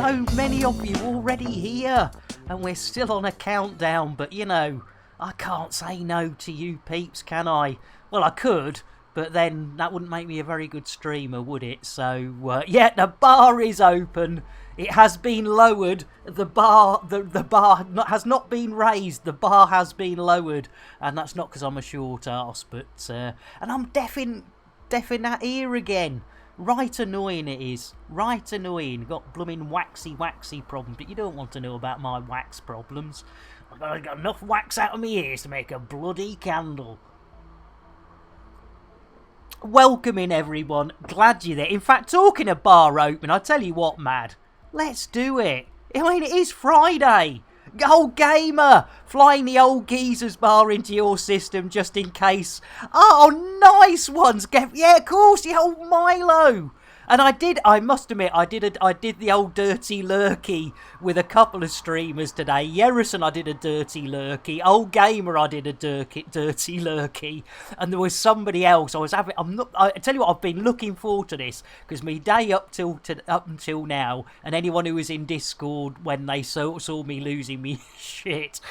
so many of you already here, and we're still on a countdown, but you know, I can't say no to you peeps, can I? Well, I could, but then that wouldn't make me a very good streamer, would it? So, yeah, the bar is open. It has been lowered. The bar has not been raised. The bar has been lowered, and that's not because I'm a short arse, but and I'm deaf in that ear again. Right annoying it is. Right annoying. Got blooming waxy problems, but you don't want to know about my wax problems. I've got enough wax out of my ears to make a bloody candle. Welcome in, everyone. Glad you're there. In fact, talking of bar open, I tell you what, Mad. Let's do it. I mean, it is Friday. Old gamer, flying the old geezer's bar into your system just in case. Oh, nice ones. Yeah, of course, the old Milo. And I must admit, I did the old dirty lurky with a couple of streamers today. Yerison, I did a dirty lurky. Old gamer, I did a dirty lurky. And there was somebody else. I tell you what, I've been looking forward to this because my day up until now, and anyone who was in Discord when they saw me losing me shit.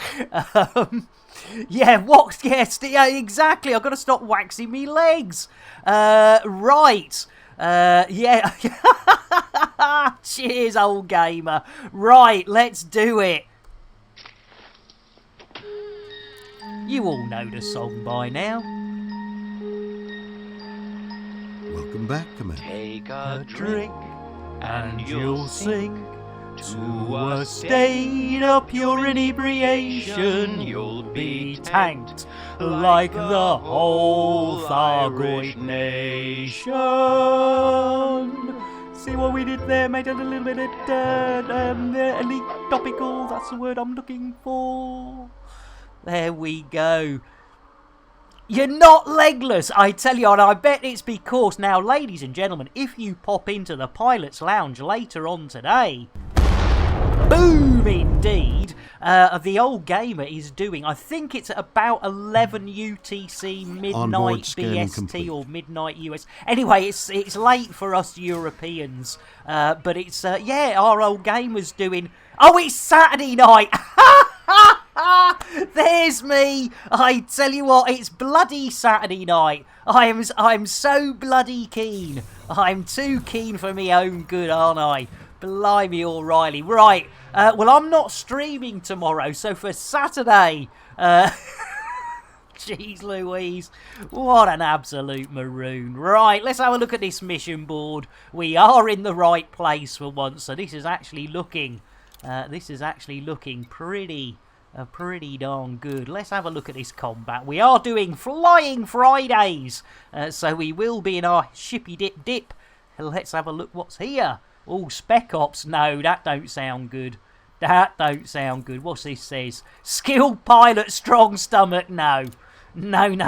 Yeah, exactly. I've got to stop waxing me legs. Right. Yeah. Cheers, old gamer. Right, let's do it. You all know the song by now. Welcome back, Commander. Take a drink and you'll sink to a state of pure inebriation. You'll be tanked like the whole Thargoid nation. See what we did there? Made a little bit of elite topical. That's the word I'm looking for. There we go. You're not legless, I tell you, and I bet it's because now, ladies and gentlemen, if you pop into the Pilot's Lounge later on today, boom indeed, the old gamer is doing, I think it's about 11 UTC midnight BST complete. Or midnight US. Anyway, it's late for us Europeans, but it's, yeah, our old gamer's doing, oh, it's Saturday night. There's me. I tell you what, it's bloody Saturday night. I'm so bloody keen. I'm too keen for me own good, aren't I? Blimey O'Reilly. Right, well, I'm not streaming tomorrow, so for Saturday, jeez Louise, what an absolute maroon. Right, let's have a look at this mission board. We are in the right place for once, so this is actually looking pretty darn good. Let's have a look at this combat. We are doing Flying Fridays, so we will be in our shippy dip. Let's have a look what's here. Oh, Spec Ops. No, that don't sound good. That don't sound good. What's this says? Skilled pilot, strong stomach. No. No. And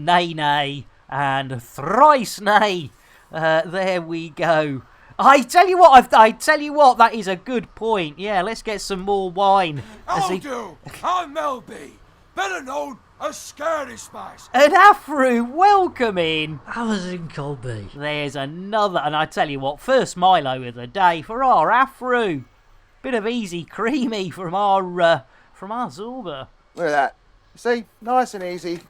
nay. And thrice nay. There we go. I tell you what, that is a good point. Yeah, let's get some more wine. Hello, I'm Melby, better known as Scary Spice. And Afro, welcome in. I was in Colby. There's another, and I tell you what, first Milo of the day for our Afro. Bit of easy creamy from our Zorba. Look at that. See, nice and easy.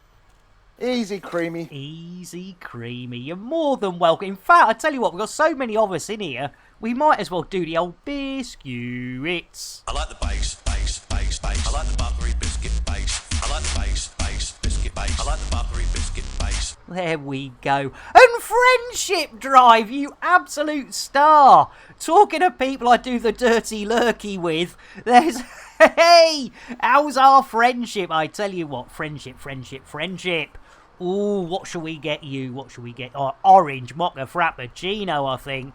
Easy creamy. Easy creamy. You're more than welcome. In fact, I tell you what, we've got so many of us in here, we might as well do the old biscuits. I like the base. I like the buttery biscuit base. I like the base, biscuit base. I like the buttery biscuit base. There we go. And Friendship Drive, you absolute star. Talking of people I do the dirty lurky with, there's... Hey, how's our friendship? I tell you what, friendship. Ooh, what shall we get you? Oh, orange mocha frappuccino, I think.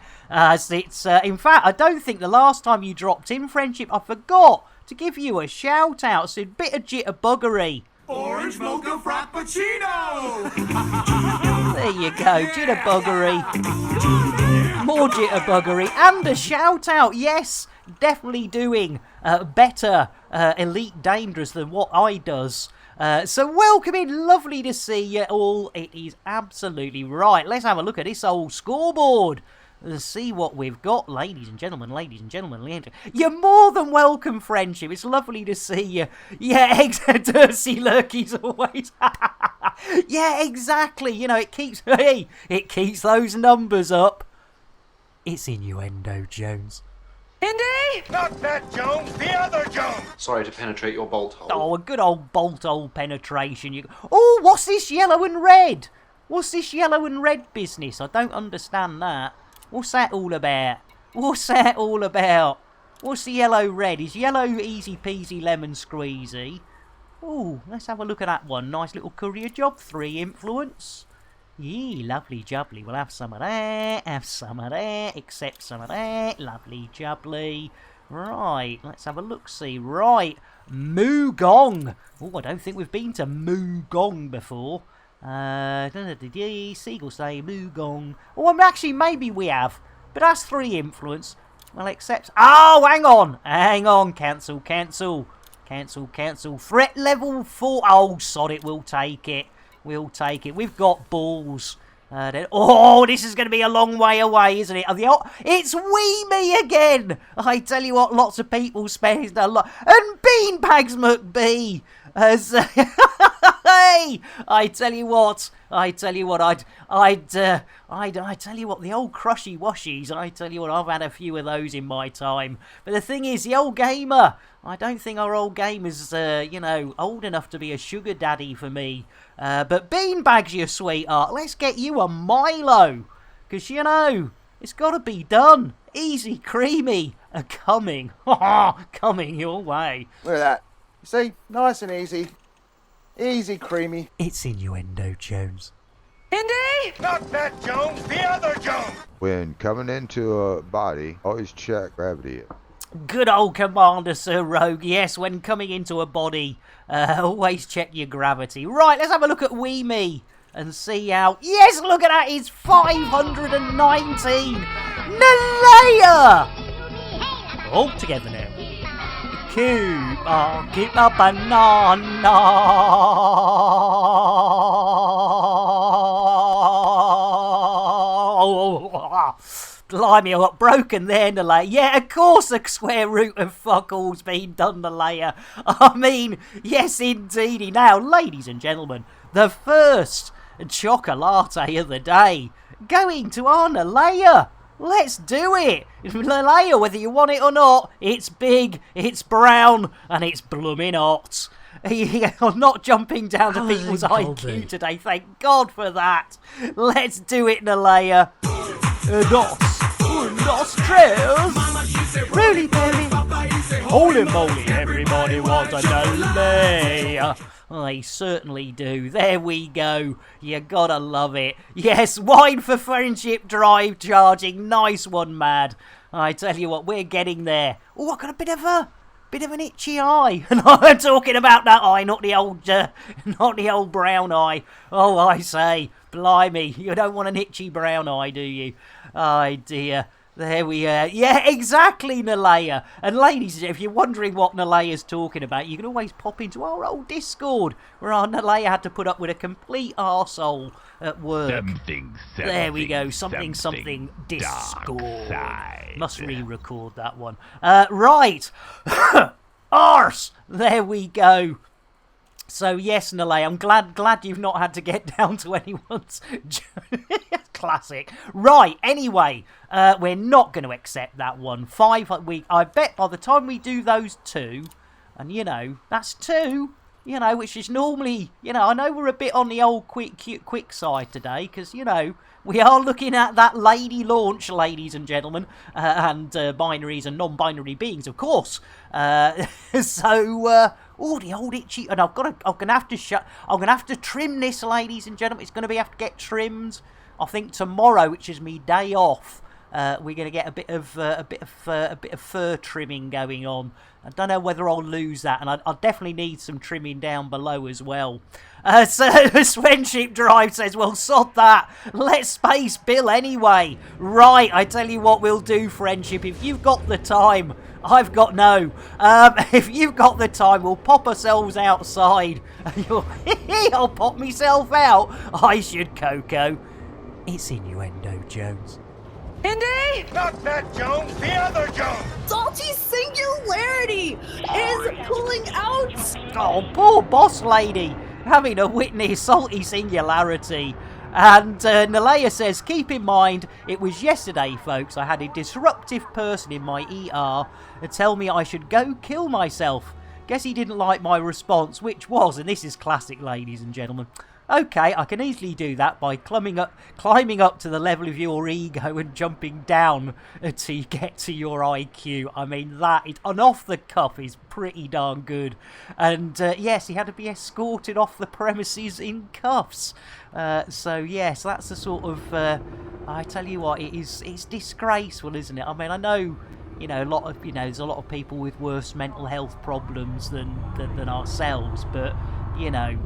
In fact, I don't think the last time you dropped in Friendship, I forgot to give you a shout out. So a bit of jitterbuggery. Orange mocha frappuccino! There you go, jitterbuggery. More jitterbuggery and a shout out, yes. Definitely doing better Elite Dangerous than what I does. So welcome in, lovely to see you all. It is absolutely right. Let's have a look at this old scoreboard. see what we've got, ladies and gentlemen, You're more than welcome, friendship. It's lovely to see you. Yeah, Dirty Lurky's always. Yeah, exactly. You know, it keeps those numbers up. It's innuendo, Jones. Indy? Not that Jones, the other Jones! Sorry to penetrate your bolt hole. Oh, a good old bolt hole penetration. Oh, what's this yellow and red? What's this yellow and red business? I don't understand that. What's that all about? What's that all about? What's the yellow-red? Is yellow easy peasy lemon squeezy? Oh, let's have a look at that one. Nice little courier job. 3 influence. Yee, lovely jubbly. We'll have some of that. Have some of that. Accept some of that. Lovely jubbly. Right, let's have a look-see. Right, Moogong. Oh, I don't think we've been to Moogong before. Seagull say Moogong. Oh, actually, maybe we have. But that's 3 influence. Well, accept. Oh, hang on. Cancel. Threat level 4. Oh, sod it. We'll take it. We've got balls. This is going to be a long way away, isn't it? It's Wee Me again. I tell you what, lots of people spend a lot. And Beanbags McBee. Hey, I tell you what, the old crushy washies, I tell you what, I've had a few of those in my time. But the thing is, the old gamer, I don't think our old gamer's, old enough to be a sugar daddy for me. But Beanbags, you sweetheart, let's get you a Milo. Because, it's got to be done. Easy, creamy, coming your way. Look at that. You see, nice and easy. Easy, creamy. It's innuendo, Jones. Indy? Not that Jones, the other Jones! When coming into a body, always check gravity. Good old Commander Sir Rogue. Yes, when coming into a body, always check your gravity. Right, let's have a look at Wee Me and see how... Yes, look at that. It's 519. Nalea! All together now. Keep a banana. Blimey, I got broken there, Nalea. Yeah, of course a square root of fuck all's been done, Nalea. I mean, yes indeedy. Now, ladies and gentlemen, the first chocolate of the day going to our Nalea. Let's do it! Nalea, whether you want it or not, it's big, it's brown, and it's blooming hot. I'm not jumping down to people's IQ today, thank God for that. Let's do it, Nalea. Nostrils! Really, baby? Holy moly, everybody wants a Nalea. I certainly do. There we go. You gotta love it. Yes, wine for friendship drive charging. Nice one, Mad. I tell you what, we're getting there. Oh, I got a bit of an itchy eye. And I'm talking about that eye, not the old brown eye. Oh, I say, blimey, you don't want an itchy brown eye, do you? Oh, dear. There we are. Yeah, exactly, Nalea. And ladies, if you're wondering what Nalea's talking about, you can always pop into our old Discord, where our Nalea had to put up with a complete arsehole at work. There we go. Something Discord. Must re-record that one. Right. Arse. There we go. So yes, Nalea, I'm glad you've not had to get down to anyone's classic. Right, anyway, we're not going to accept that one. I bet by the time we do those 2, and that's 2, which is normally, I know we're a bit on the old quick side today, because, we are looking at that lady launch, ladies and gentlemen, and binaries and non-binary beings, of course. Oh, the old itchy, and I'm gonna have to trim this, ladies and gentlemen. It's gonna have to get trimmed. I think tomorrow, which is me day off, we're gonna get a bit of fur trimming going on. I don't know whether I'll lose that, and I'll definitely need some trimming down below as well. So Friendship Drive says, well, sod that. Let's space Bill anyway. Right, I tell you what we'll do, Friendship. If you've got the time, I've got no. If you've got the time, we'll pop ourselves outside. I'll pop myself out. I should, Coco. It's innuendo, Jones. Indy! Not that Jones, the other Jones! Salty Singularity is pulling out. Oh, poor boss lady, having to witness Salty Singularity. And Nalea says, keep in mind, it was yesterday, folks, I had a disruptive person in my ER tell me I should go kill myself. Guess he didn't like my response, which was, and this is classic, ladies and gentlemen, okay, I can easily do that by climbing up to the level of your ego and jumping down to get to your IQ. I mean, that is, and off the cuff is pretty darn good. And yes, he had to be escorted off the premises in cuffs. So yes, that's the sort of, I tell you what, it's disgraceful, isn't it? I mean, I know, you know, there's a lot of people with worse mental health problems than ourselves, but you know, I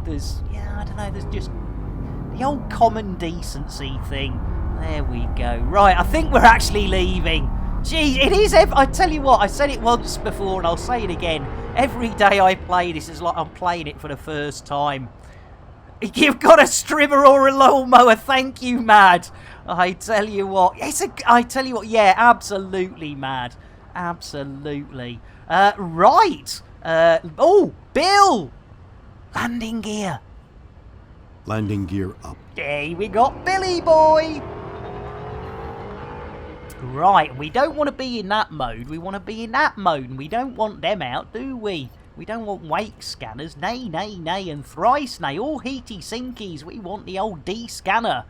don't know, there's just the old common decency thing. There we go. Right, I think we're actually leaving. Jeez, it is, I tell you what, I said it once before and I'll say it again. Every day I play this is like I'm playing it for the first time. You've got a strimmer or a lawnmower, thank you, Mad. I tell you what, yeah, absolutely, Mad. Absolutely. Right. Oh, Bill! Landing gear. Landing gear up. Hey, we got Billy Boy. Right, we don't want to be in that mode. We want to be in that mode, and we don't want them out, do we? We don't want wake scanners. Nay, nay, nay, and thrice nay. All heaty sinkies. We want the old D-scanner.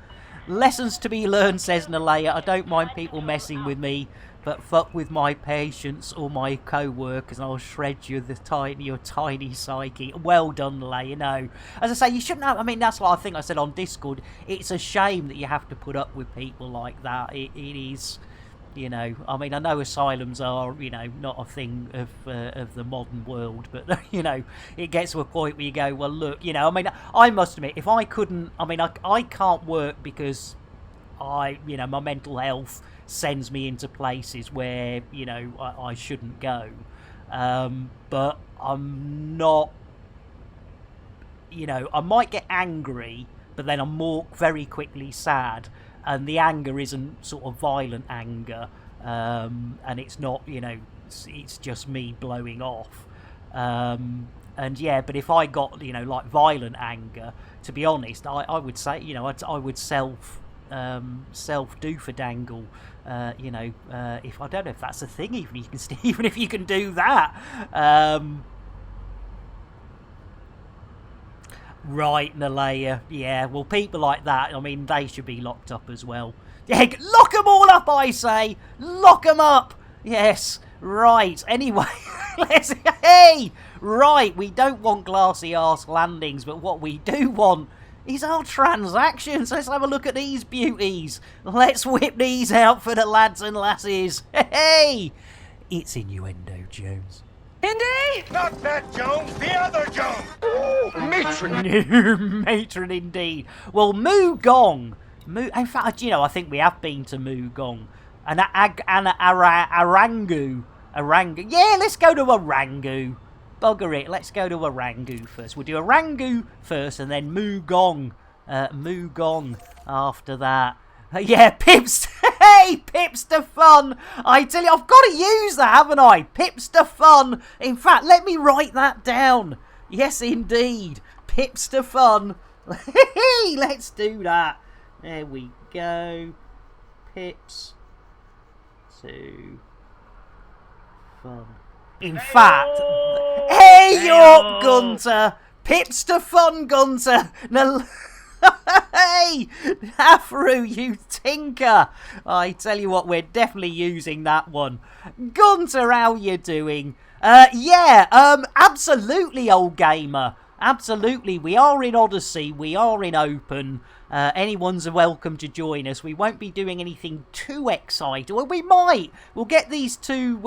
Lessons to be learned, says Nalea. I don't mind people messing with me, but fuck with my patients or my co-workers and I'll shred your tiny psyche. Well done, Nalea. No, as I say, you shouldn't have. I mean, that's what I think I said on Discord. It's a shame that you have to put up with people like that. It is, you know. I mean, I know asylums are, you know, not a thing of the modern world, but you know, it gets to a point where you go, well, look, you know. I mean, I must admit, if I couldn't, I mean, I can't work because you know, my mental health sends me into places where, you know, I shouldn't go. But I'm not, you know, I might get angry, but then I'm very quickly sad. And the anger isn't sort of violent anger. And it's not, you know, it's just me blowing off. And yeah, but if I got, you know, like violent anger, to be honest, I would say, you know, I would self-doofer-dangle, you know, if I don't know if that's a thing, even if you can do that. Right, Nalea, yeah, well, people like that, I mean, they should be locked up as well. Yeah, lock them all up, I say! Lock them up! Yes, right, anyway, right, we don't want glassy arse landings, but what we do want is our transactions. Let's have a look at these beauties. Let's whip these out for the lads and lasses. Hey! It's Innuendo Jones. Indy! Not that Jones, the other Jones! Matron! Matron indeed. Well, Moo Gong. In fact, you know, I think we have been to Moo Gong. And Arangu. Yeah, let's go to Arangu. Bugger it, let's go to Arangu first. We'll do Arangu first and then Moo Gong after that. Yeah, Pips. Hey, Pipster Fun. I tell you, I've got to use that, haven't I? Pipster Fun. In fact, let me write that down. Yes, indeed. Pipster Fun. Let's do that. There we go. Pips to Fun. In fact, hey, York Gunter! Pipster Fun Gunter! Hey, Afro, you tinker! I tell you what, we're definitely using that one. Gunter, how you doing? Absolutely, old gamer. Absolutely, we are in Odyssey, we are in Open. Anyone's welcome to join us. We won't be doing anything too exciting. Well, we might. We'll get these two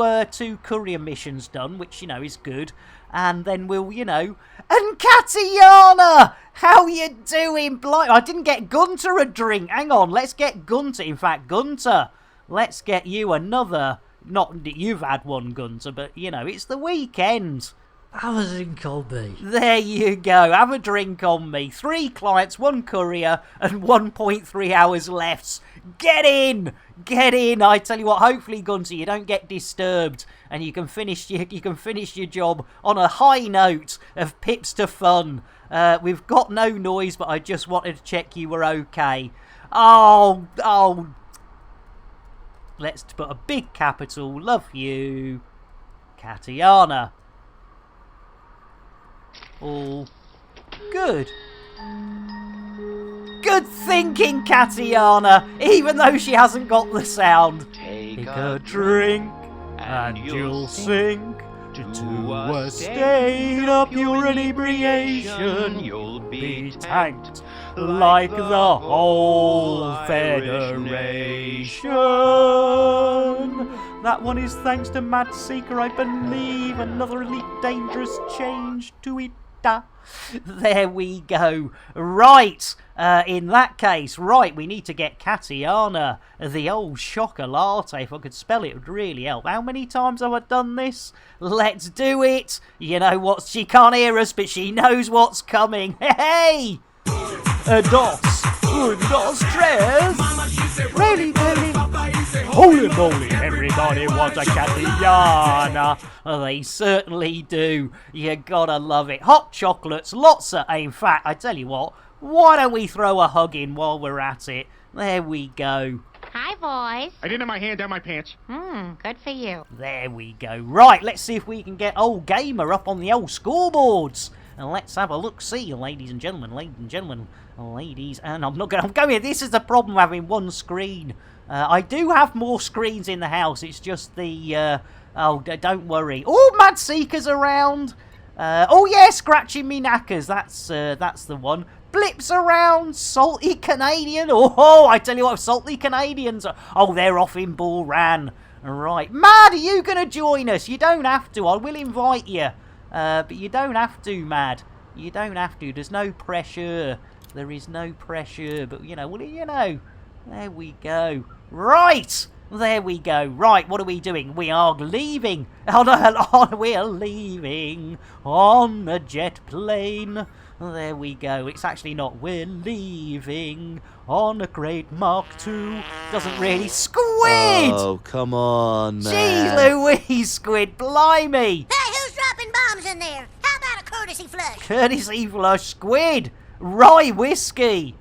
courier missions done, which, you know, is good. And then we'll, you know... And Katiana! How you doing? I didn't get Gunter a drink. Hang on, let's get Gunter. In fact, Gunter, let's get you another... Not that you've had one, Gunter, but, you know, it's the weekend. Have a drink on me. There you go. Have a drink on me. 3 clients, 1 courier, and 1.3 hours left. Get in! Get in! I tell you what, hopefully, Gunter, you don't get disturbed and you can finish your job on a high note of pips to fun. We've got no noise, but I just wanted to check you were okay. Oh. Let's put a big capital. Love you. Katiana. All good. Good thinking, Katiana, even though she hasn't got the sound. Take a drink and you'll sink to a state of pure inebriation. You'll be tanked like the whole Federation. That one is thanks to Mad Seeker, I believe. Another elite dangerous change to it. There we go. Right, in that case, right, we need to get Katiana, the old chocolate. If I could spell it would really help. How many times have I done this? Let's do it. You know what? She can't hear us, but she knows what's coming. Hey! Dos, tres. Really, holy moly, everybody wants a Katiana. They certainly do. You gotta love it. Hot chocolates, lots of... In fact, I tell you what, why don't we throw a hug in while we're at it? There we go. Hi, boys. I didn't have my hand down my pants. Good for you. There we go. Right, let's see if we can get old Gamer up on the old scoreboards. And let's have a look-see, ladies and gentlemen, and I'm going, this is the problem having one screen. I do have more screens in the house, it's just the, don't worry. Oh, Mad Seeker's around. Oh yeah, scratching me knackers, that's the one. Blips around, Salty Canadian. Oh, I tell you what, Salty Canadians, they're off in Bullran. Right, Mad, are you going to join us? You don't have to, I will invite you. But you don't have to, Mad. You don't have to. There's no pressure. There is no pressure. But, you know, what do you know? There we go. Right! There we go. Right, what are we doing? We are leaving. We're leaving on a jet plane. There we go. It's actually not. We're leaving on a great Mark II. Doesn't really... Squid! Oh, come on, man. Jeez Louise, Squid. Blimey. Hey, who's dropping bombs in there? How about a courtesy flush? Courtesy flush, Squid. Rye whiskey.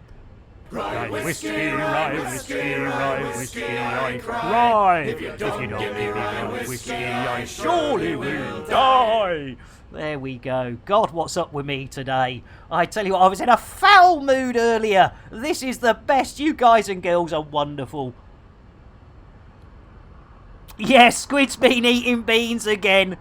Rye whiskey, rye whiskey, rye whiskey, I cry. If you don't give me rye whiskey, I surely will die. There we go. God, what's up with me today? I tell you what, I was in a foul mood earlier. This is the best. You guys and girls are wonderful. Yes, Squid's been eating beans again.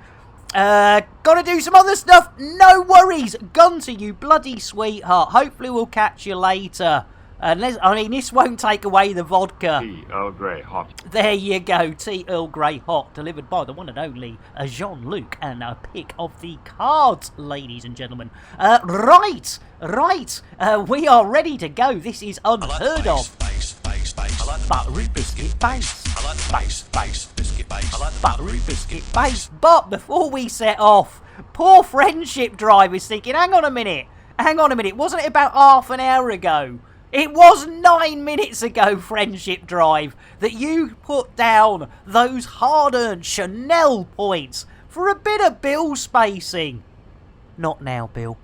Gotta do some other stuff. No worries. Gunter, you bloody sweetheart. Hopefully we'll catch you later. This won't take away the vodka. Tea Earl Grey hot. There you go. Tea Earl Grey hot. Delivered by the one and only Jean-Luc. And a pick of the cards, ladies and gentlemen. Right. We are ready to go. This is unheard of. Buttery biscuit base. I like the base, biscuit base. I like the Buttery biscuit base. But before we set off, poor friendship drive is thinking, hang on a minute. Wasn't it about half an hour ago? It was 9 minutes ago, friendship drive, that you put down those hard-earned Chanel points for a bit of bill spacing. Not now, Bill.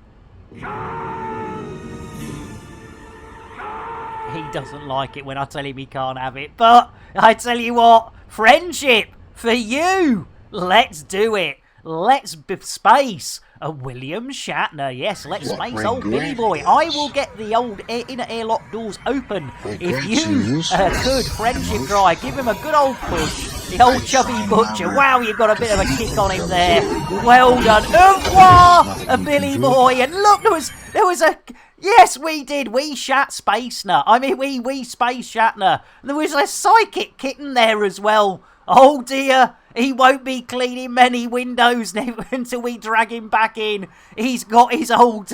He doesn't like it when I tell him he can't have it. But I tell you what, friendship for you. Let's do it. Let's space a William Shatner. Yes, let's space old Billy Boy. I will get the old inner airlock doors open. If you could, friendship drive, give him a good old push. The old chubby butcher. Wow, you've got a bit of a kick on him there. Well done. Au revoir, a Billy Boy. And look, there was a... Yes, we did. We shat Spacener. I mean, we space Shatner. There was a psychic kitten there as well. Oh dear, he won't be cleaning many windows until we drag him back in. He's got his old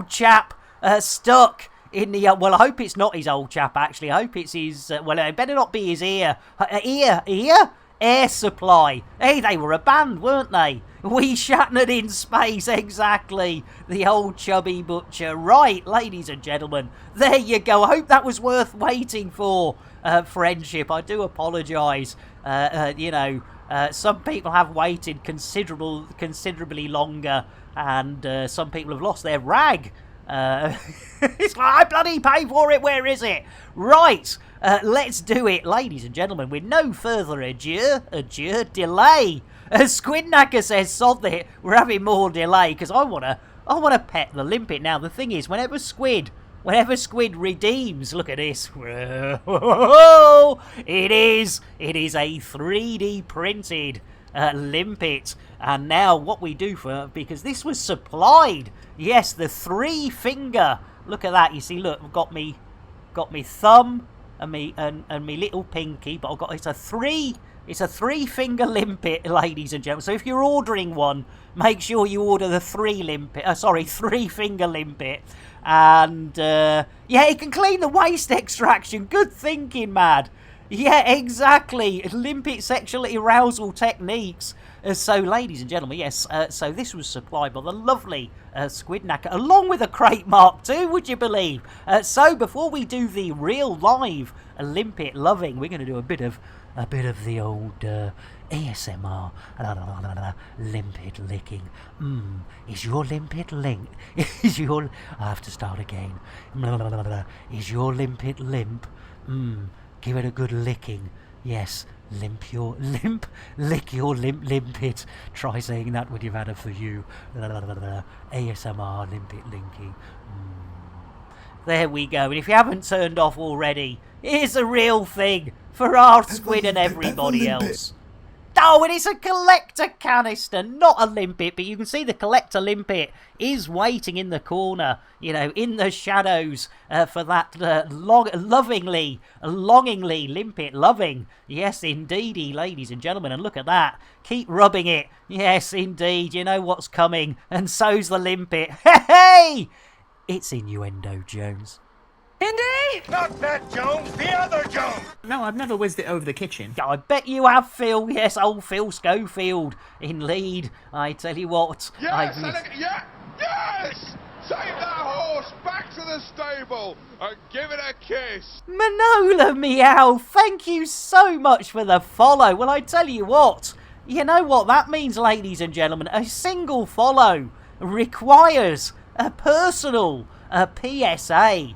chap stuck in the. Well, I hope it's not his old chap. Actually, I hope it's his. Well, it better not be his ear. Air Supply. Hey, they were a band, weren't they? We Shatnered in Space, exactly. The old chubby butcher. Right, ladies and gentlemen, there you go. I hope that was worth waiting for, friendship. I do apologise. Some people have waited considerably longer, and some people have lost their rag. It's like, I bloody pay for it, where is it? Right, let's do it, ladies and gentlemen, with no further delay. Squidnacker says, sod it, we're having more delay, because I wanna pet the limpet. Now, the thing is, whenever Squid redeems, look at this. It is a 3D printed limpet. And now what we do because this was supplied, yes, the 3-finger. Look at that. You see, look, I've got me thumb and me little pinky, but it's a 3-finger limpet, ladies and gentlemen. So if you're ordering one, make sure you order the 3-finger limpet. And yeah, it can clean the waste extraction. Good thinking, Mad. Yeah, exactly. Limpet sexual arousal techniques. So, ladies and gentlemen, yes, so this was supplied by the lovely Squidnacker, along with a crate Mark II, would you believe? So, before we do the real live limpet loving, we're going to do a bit of the old ASMR, limpet licking. Is your limpet linked? I have to start again. Is your limpet limp? Give it a good licking. Yes, lick your limpet. Try saying that when you've had it for you. ASMR limpet linking. There we go. And if you haven't turned off already, here's a real thing for our Squid and everybody else. Oh, and it's a collector canister, not a limpet, but you can see the collector limpet is waiting in the corner, in the shadows for that longingly limpet loving. Yes, indeedy, ladies and gentlemen, and look at that. Keep rubbing it. Yes, indeed, you know what's coming, and so's the limpet. Hey! It's Innuendo Jones. Indy! Not that Jones, the other Jones! No, I've never whizzed it over the kitchen. I bet you have, Phil. Yes, old Phil Schofield in lead. I tell you what. Yes! Yes! Take that horse back to the stable and give it a kiss! Manola Meow, thank you so much for the follow. Well, I tell you what. You know what that means, ladies and gentlemen? A single follow requires a personal PSA.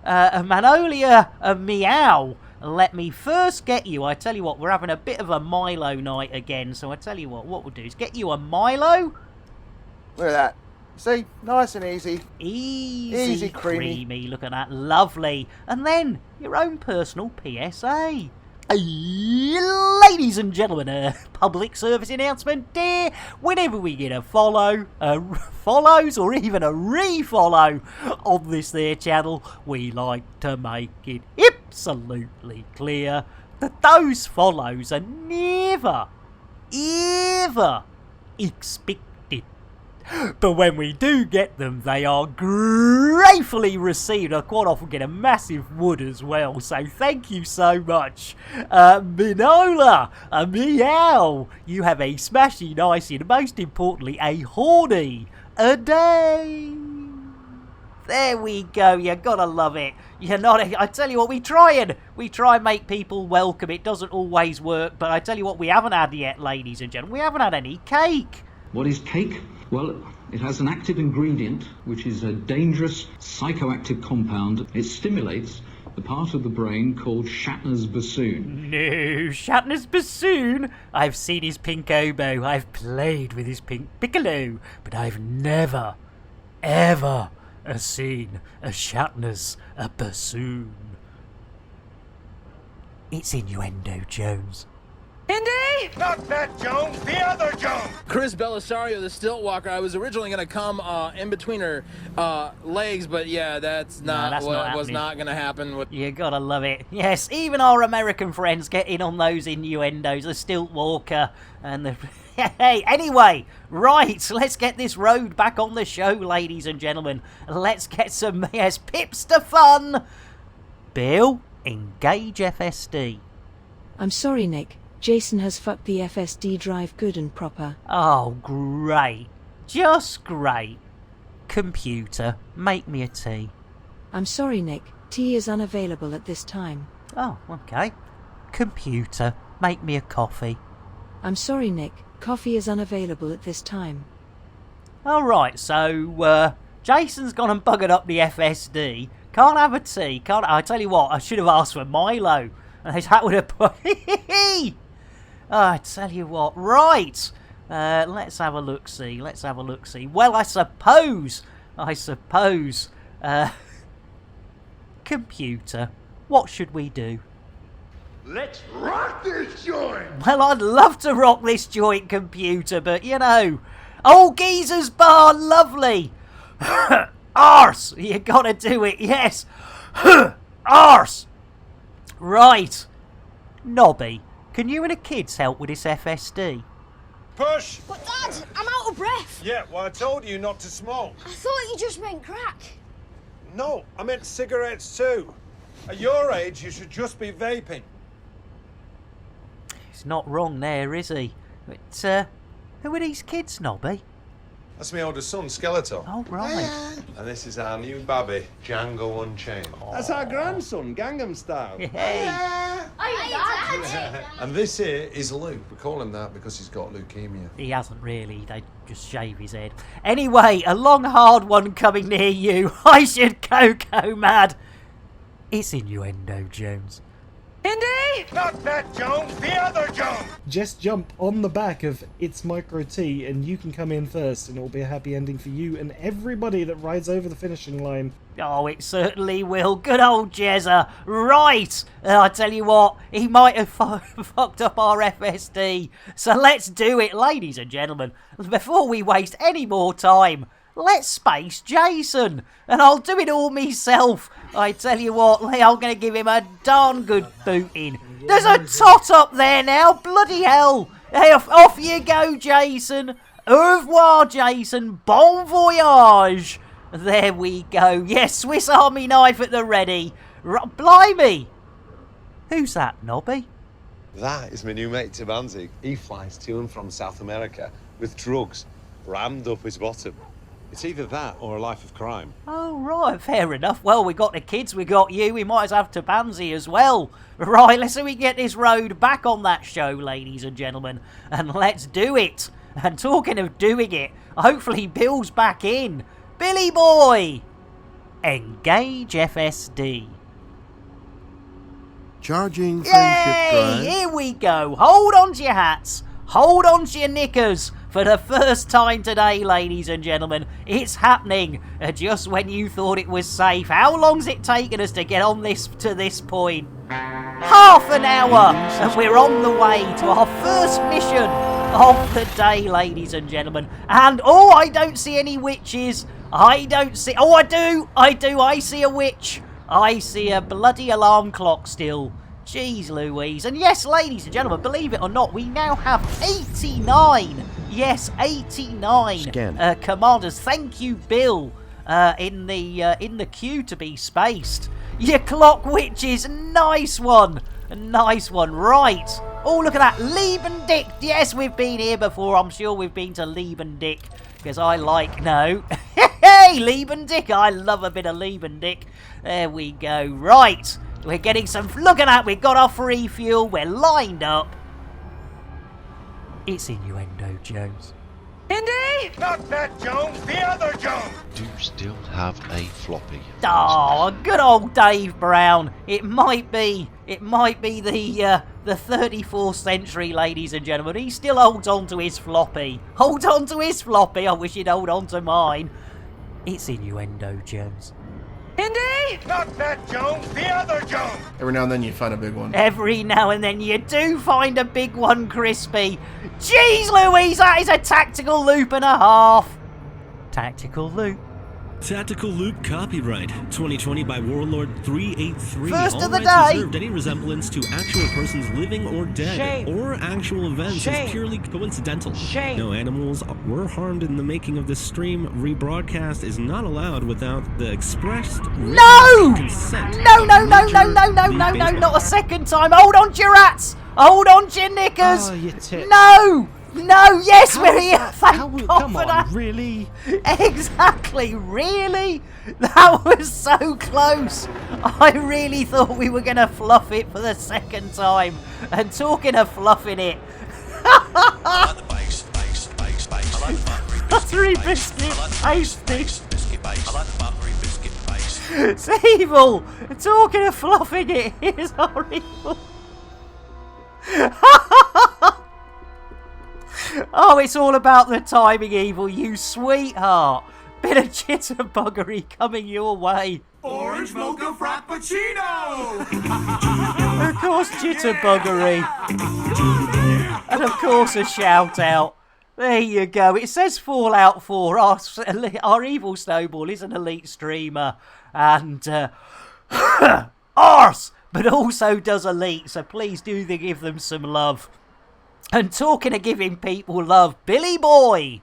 Manolia Meow, let me first get you. I tell you what, we're having a bit of a Milo night again. So I tell you what we'll do is get you a Milo. Look at that. See, nice and easy. Easy, creamy. Look at that, lovely. And then your own personal PSA. Ladies and gentlemen, public service announcement there. Whenever we get a follows or even a refollow on this there channel, we like to make it absolutely clear that those follows are never, ever expected. But when we do get them, they are gratefully received. I quite often get a massive wood as well, so thank you so much. Minola, Meow, you have a smashy nicey and most importantly, a horny a day. There we go, you gotta love it. I tell you what, we try and make people welcome. It doesn't always work, but I tell you what, we haven't had yet, ladies and gentlemen. We haven't had any cake. What is cake? Well, it has an active ingredient, which is a dangerous psychoactive compound. It stimulates the part of the brain called Shatner's bassoon. No, Shatner's bassoon? I've seen his pink oboe. I've played with his pink piccolo. But I've never, ever seen a Shatner's bassoon. It's Innuendo Jones. Indy! Not that Jones, the other Jones! Chris Belisario, the stilt walker. I was originally going to come in between her legs, but yeah, that's not what was not going to happen. You gotta love it. Yes, even our American friends get in on those innuendos. The stilt walker and the... Hey, anyway, right, let's get this road back on the show, ladies and gentlemen. Let's get some, pipster fun. Bill, engage FSD. I'm sorry, Nick. Jason has fucked the FSD drive good and proper. Oh, great. Just great. Computer, make me a tea. I'm sorry, Nick. Tea is unavailable at this time. Oh, okay. Computer, make me a coffee. I'm sorry, Nick. Coffee is unavailable at this time. Alright, so, Jason's gone and buggered up the FSD. Can't have a tea. I tell you what, I should have asked for Milo. And that would have put... I tell you what. Right. Let's have a look-see. Well, I suppose. Computer, what should we do? Let's rock this joint! Well, I'd love to rock this joint, computer, but, you know... Old Geezer's Bar, lovely! Arse! You gotta do it, yes! Arse! Right. Nobby, can you and the kids help with this FSD? Push! But Dad, I'm out of breath. Yeah, well, I told you not to smoke. I thought you just meant crack. No, I meant cigarettes too. At your age, you should just be vaping. He's not wrong there, is he? But, who are these kids, Nobby? That's my oldest son, Skeletor. Oh, right. And this is our new babby, Django Unchained. That's our grandson, Gangnam Style. Hey. And this here is Luke. We call him that because he's got leukemia. He hasn't really. They just shave his head. Anyway, a long, hard one coming near you. I should go mad. It's innuendo, Jones. Indy! Not that Jones, the other Jones! Just jump on the back of It's Micro T and you can come in first and it'll be a happy ending for you and everybody that rides over the finishing line. Oh, it certainly will. Good old Jezza. Right. I tell you what, he might have fucked up our FSD. So let's do it, ladies and gentlemen. Before we waste any more time, let's space Jason. And I'll do it all myself. I tell you what, I'm going to give him a darn good booting. There's a tot up there now. Bloody hell. Hey, off you go, Jason. Au revoir, Jason. Bon voyage. There we go. Yes, Swiss Army knife at the ready. Blimey. Who's that, Nobby? That is my new mate, Tabanzi. He flies to and from South America with drugs rammed up his bottom. It's either that or a life of crime. Oh, right, fair enough. Well, we got the kids, we got you, we might as well have Tabanzi as well. Right, let's see if we get this road back on that show, ladies and gentlemen. And let's do it. And talking of doing it, hopefully Bill's back in. Billy boy! Engage FSD. Charging Yay! friendship drive. Here we go. Hold on to your hats. Hold on to your knickers. For the first time today, ladies and gentlemen, it's happening. Just when you thought it was safe. How long's it taken us to get on to this point? Half an hour, and we're on the way to our first mission of the day, ladies and gentlemen. And, oh, I don't see any witches. I don't see... Oh, I do. I see a witch. I see a bloody alarm clock still. Jeez Louise. And yes, ladies and gentlemen, believe it or not, we now have 89. Yes, 89 commanders. Thank you, Bill, in the queue to be spaced. Your clock witches, nice one. Nice one, right. Oh, look at that, Liebendick. Yes, we've been here before. I'm sure we've been to Liebendick, because I like, no. Hey, Liebendick, I love a bit of Liebendick. There we go, right. We're getting some, look at that, we've got our free fuel, we're lined up. It's innuendo, Jones. Indy! Not that Jones, the other Jones! Do you still have a floppy? Oh, good old Dave Brown. It might be the 34th century, ladies and gentlemen. He still holds on to his floppy. Hold on to his floppy. I wish he'd hold on to mine. It's innuendo, Jones. Indy! Not that Jones, the other Jones! Every now and then you find a big one. Every now and then you do find a big one, Crispy. Jeez Louise, that is a tactical loop and a half. Tactical loop. Tactical Loop copyright 2020 by Warlord 383. First All of the rights day. reserved. Any resemblance to actual persons living or dead Shame. or actual events Shame. is purely coincidental. Shame. No animals were harmed in the making of this stream. Rebroadcast is not allowed without the expressed No! consent. No, of not a Major second League time. Hold on to your hats. Hold on to your knickers. Oh, you tit. No! No, yes, we're here. Thank God Come for on, that. really? Exactly, really? That was so close. I really thought we were going to fluff it for the second time. And talking of fluffing it. I like the base, base. I like the buttery biscuit, Buttery biscuit, biscuit base. I like the buttery biscuit base. It's evil. Talking of fluffing it, here's our evil. Oh, it's all about the timing, evil, you sweetheart. Bit of jitterbuggery coming your way. Orange mocha frappuccino! Of course, jitterbuggery. And of course, a shout out. There you go. It says Fallout 4. Our evil snowball is an elite streamer. And, arse! But also does elite. So please do give them some love. And talking of giving people love, Billy Boy,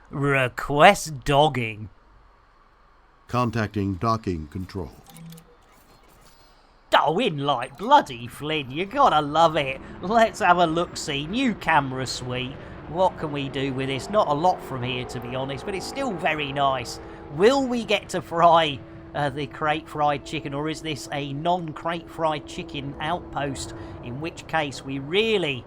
request dogging. Contacting docking control. Oh, in like bloody Flynn, you gotta love it. Let's have a look-see. New camera suite. What can we do with this? Not a lot from here, to be honest, but it's still very nice. Will we get to fry the crate fried chicken, or is this a non-crate fried chicken outpost? In which case, we really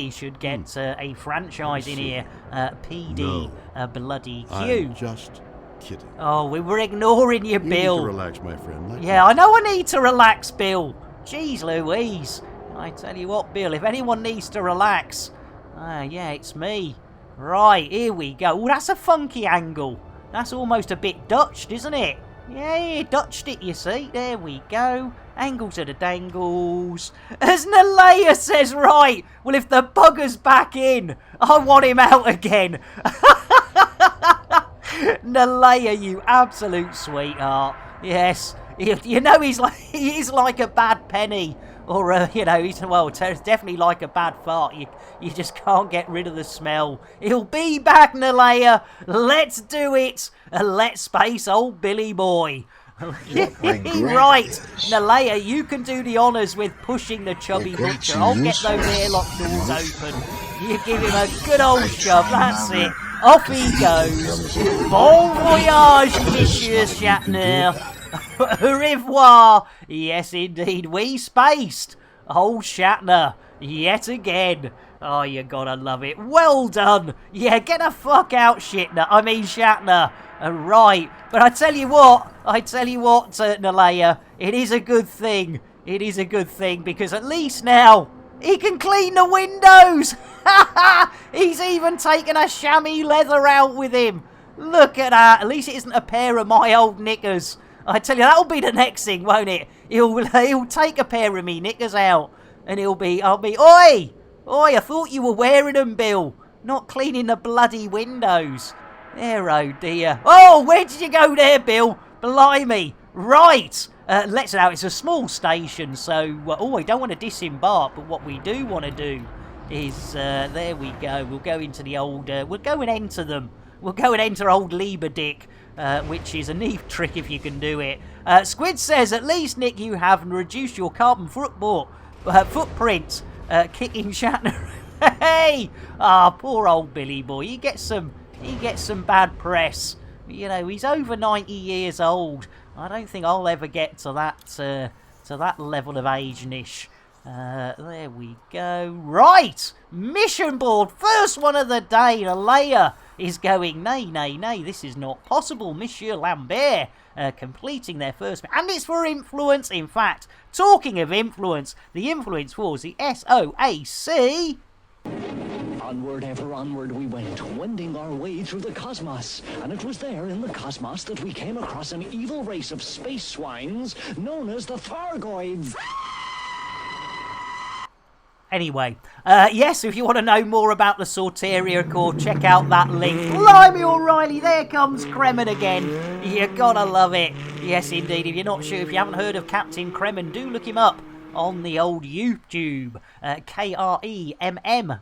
should get a franchise in here. PD bloody Q. I'm just kidding. Oh, we were ignoring you, Bill. You need to relax, my friend. Yeah, I know I need to relax, Bill. Jeez Louise. I tell you what, Bill, if anyone needs to relax, yeah, it's me. Right, here we go. Oh, that's a funky angle. That's almost a bit Dutched, isn't it? Yeah, Dutched it, you see. There we go. Angles of the dangles. As Nalea says, right, well, if the bugger's back in, I want him out again. Nalea, you absolute sweetheart. Yes, you know he is like a bad penny. Or, you know, he's definitely like a bad fart. You just can't get rid of the smell. He'll be back, Nalea. Let's do it. Let's space old Billy Boy. Right, Nalea, you can do the honours with pushing the chubby butcher. I'll get those airlock doors open. You give him a good old shove, that's it. Off he goes. Bon voyage, Monsieur Shatner. Au revoir. Yes, indeed, we spaced. Old Shatner, yet again. Oh, you gotta love it. Well done. Yeah, get the fuck out, Shatner. Right, but I tell you what, Nalea, it is a good thing. It is a good thing, because at least now he can clean the windows. He's even taken a chamois leather out with him. Look at that. At least it isn't a pair of my old knickers. I tell you, that'll be the next thing, won't it? He'll take a pair of me knickers out, and I'll be, oi, I thought you were wearing them, Bill, not cleaning the bloody windows. There, oh dear. Oh, where did you go there, Bill? Blimey. Right. Let's know, it's a small station, so, I don't want to disembark, but what we do want to do is, there we go. We'll go into the old, we'll go and enter them. We'll go and enter old Lieberdick, which is a neat trick if you can do it. Squid says, at least, Nick, you have reduced your carbon footprint, kicking Shatner. Hey! Poor old Billy Boy. He gets some bad press. You know, he's over 90 years old. I don't think I'll ever get to that level of age-nish. There we go. Right! Mission board. First one of the day. Nalea is going, nay, this is not possible. Monsieur Lambert completing their first... And it's for influence. In fact, talking of influence, the influence was the SOAC... Onward, ever onward we went, wending our way through the cosmos. And it was there in the cosmos that we came across an evil race of space swines known as the Thargoids. Anyway, yes, if you want to know more about the Sorteria Corps, check out that link. Blimey, O'Reilly, there comes Kremen again. You gotta love it. Yes, indeed. If you're not sure, if you haven't heard of Captain Kremen, do look him up on the old YouTube. Kremen.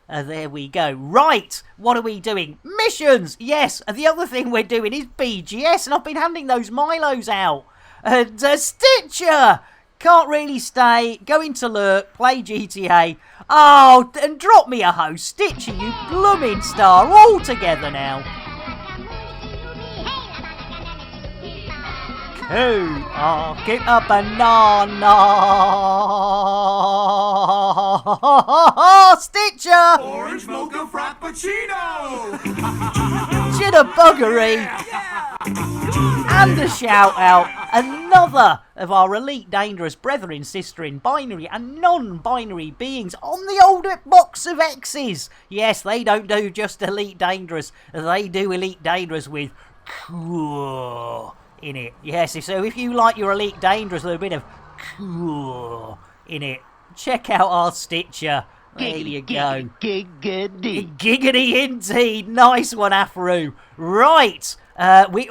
There we go. Right, what are we doing? Missions! Yes, the other thing we're doing is BGS, and I've been handing those Milos out. Stitcher! Can't really stay. Going to lurk. Play GTA. Oh, and drop me a host. Stitcher, you blooming star. All together now. Get a banana. Stitcher. Orange mocha frappuccino! Jitterbuggery. And a shout out. Another of our Elite Dangerous brethren, sister-in binary and non-binary beings on the old box of X's. Yes, they don't do just Elite Dangerous. They do Elite Dangerous with cool in it. Yes, so if you like your Elite Dangerous with a bit of cool in it, check out our Stitcher. There you go. Giggity. Giggity indeed. Nice one, Afro. Right. We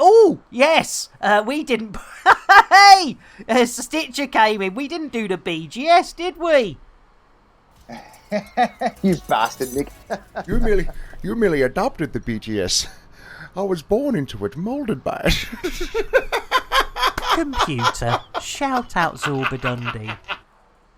didn't. Hey! Stitcher came in. We didn't do the BGS, did we? You bastard, Nick. You merely adopted the BGS. I was born into it, molded by it. Computer, shout out Zorba Dundee.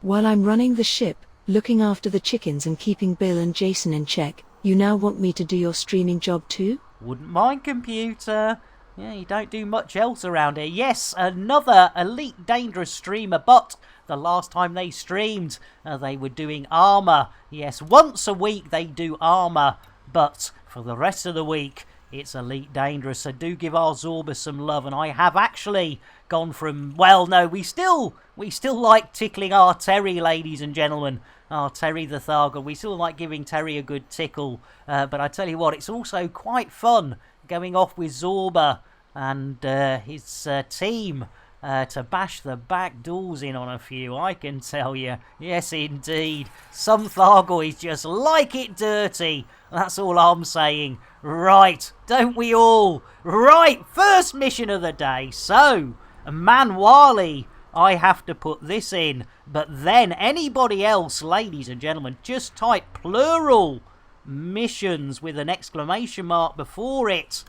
While I'm running the ship, looking after the chickens and keeping Bill and Jason in check, you now want me to do your streaming job too? Wouldn't mind, computer. Yeah, you don't do much else around here. Yes, another Elite Dangerous streamer, but the last time they streamed, they were doing armour. Yes, once a week they do armour, but for the rest of the week, it's Elite Dangerous. So do give our Zorba some love, and I have actually gone from, well, no, we still like tickling our Terry, ladies and gentlemen. Our Terry the Thargon. We still like giving Terry a good tickle. But I tell you what, it's also quite fun going off with Zorba and his team to bash the back doors in on a few, I can tell you. Yes, indeed. Some Thargoids just like it dirty. That's all I'm saying. Right, don't we all? Right, first mission of the day. So, Manwali, I have to put this in. But then anybody else, ladies and gentlemen, just type plural missions with an exclamation mark before it.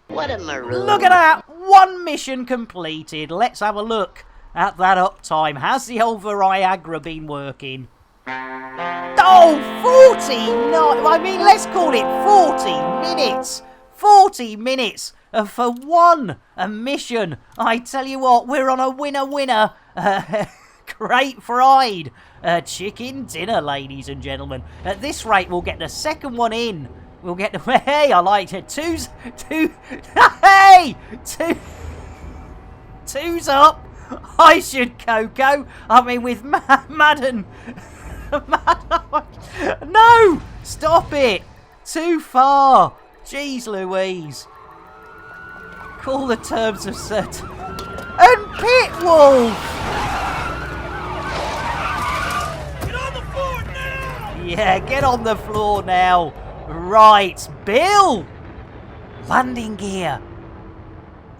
What a maroon. Look at that! One mission completed. Let's have a look at that uptime. Has the old Viagra been working? Oh, 49! I mean, let's call it 40 minutes. 40 minutes for one mission. I tell you what, we're on a winner-winner. Great fried chicken dinner, ladies and gentlemen. At this rate, we'll get the second one in. We'll get the... Hey, I liked it. Two's up. I should Coco. I mean, with Madden. No! Stop it. Too far. Jeez Louise. Call the terms of certain... And Pitwolf! Get on the floor now! Yeah, get on the floor now. Right, Bill! Landing gear.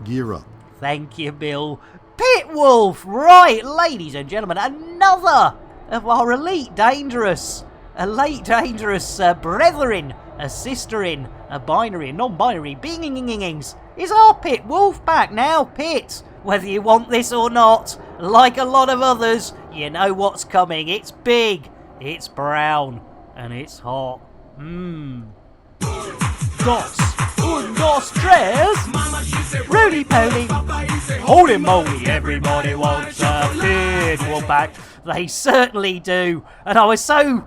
Gear up. Thank you, Bill. Pitwolf! Right, ladies and gentlemen, another of our Elite Dangerous brethren, a sister-in, a binary, a non-binary beings is our Pitwolf back now, Pit. Whether you want this or not, like a lot of others, you know what's coming. It's big, it's brown, and it's hot. Dos, tres, roly-poly, holy moly, everybody wants a Pitwolf back. They certainly do. And I was so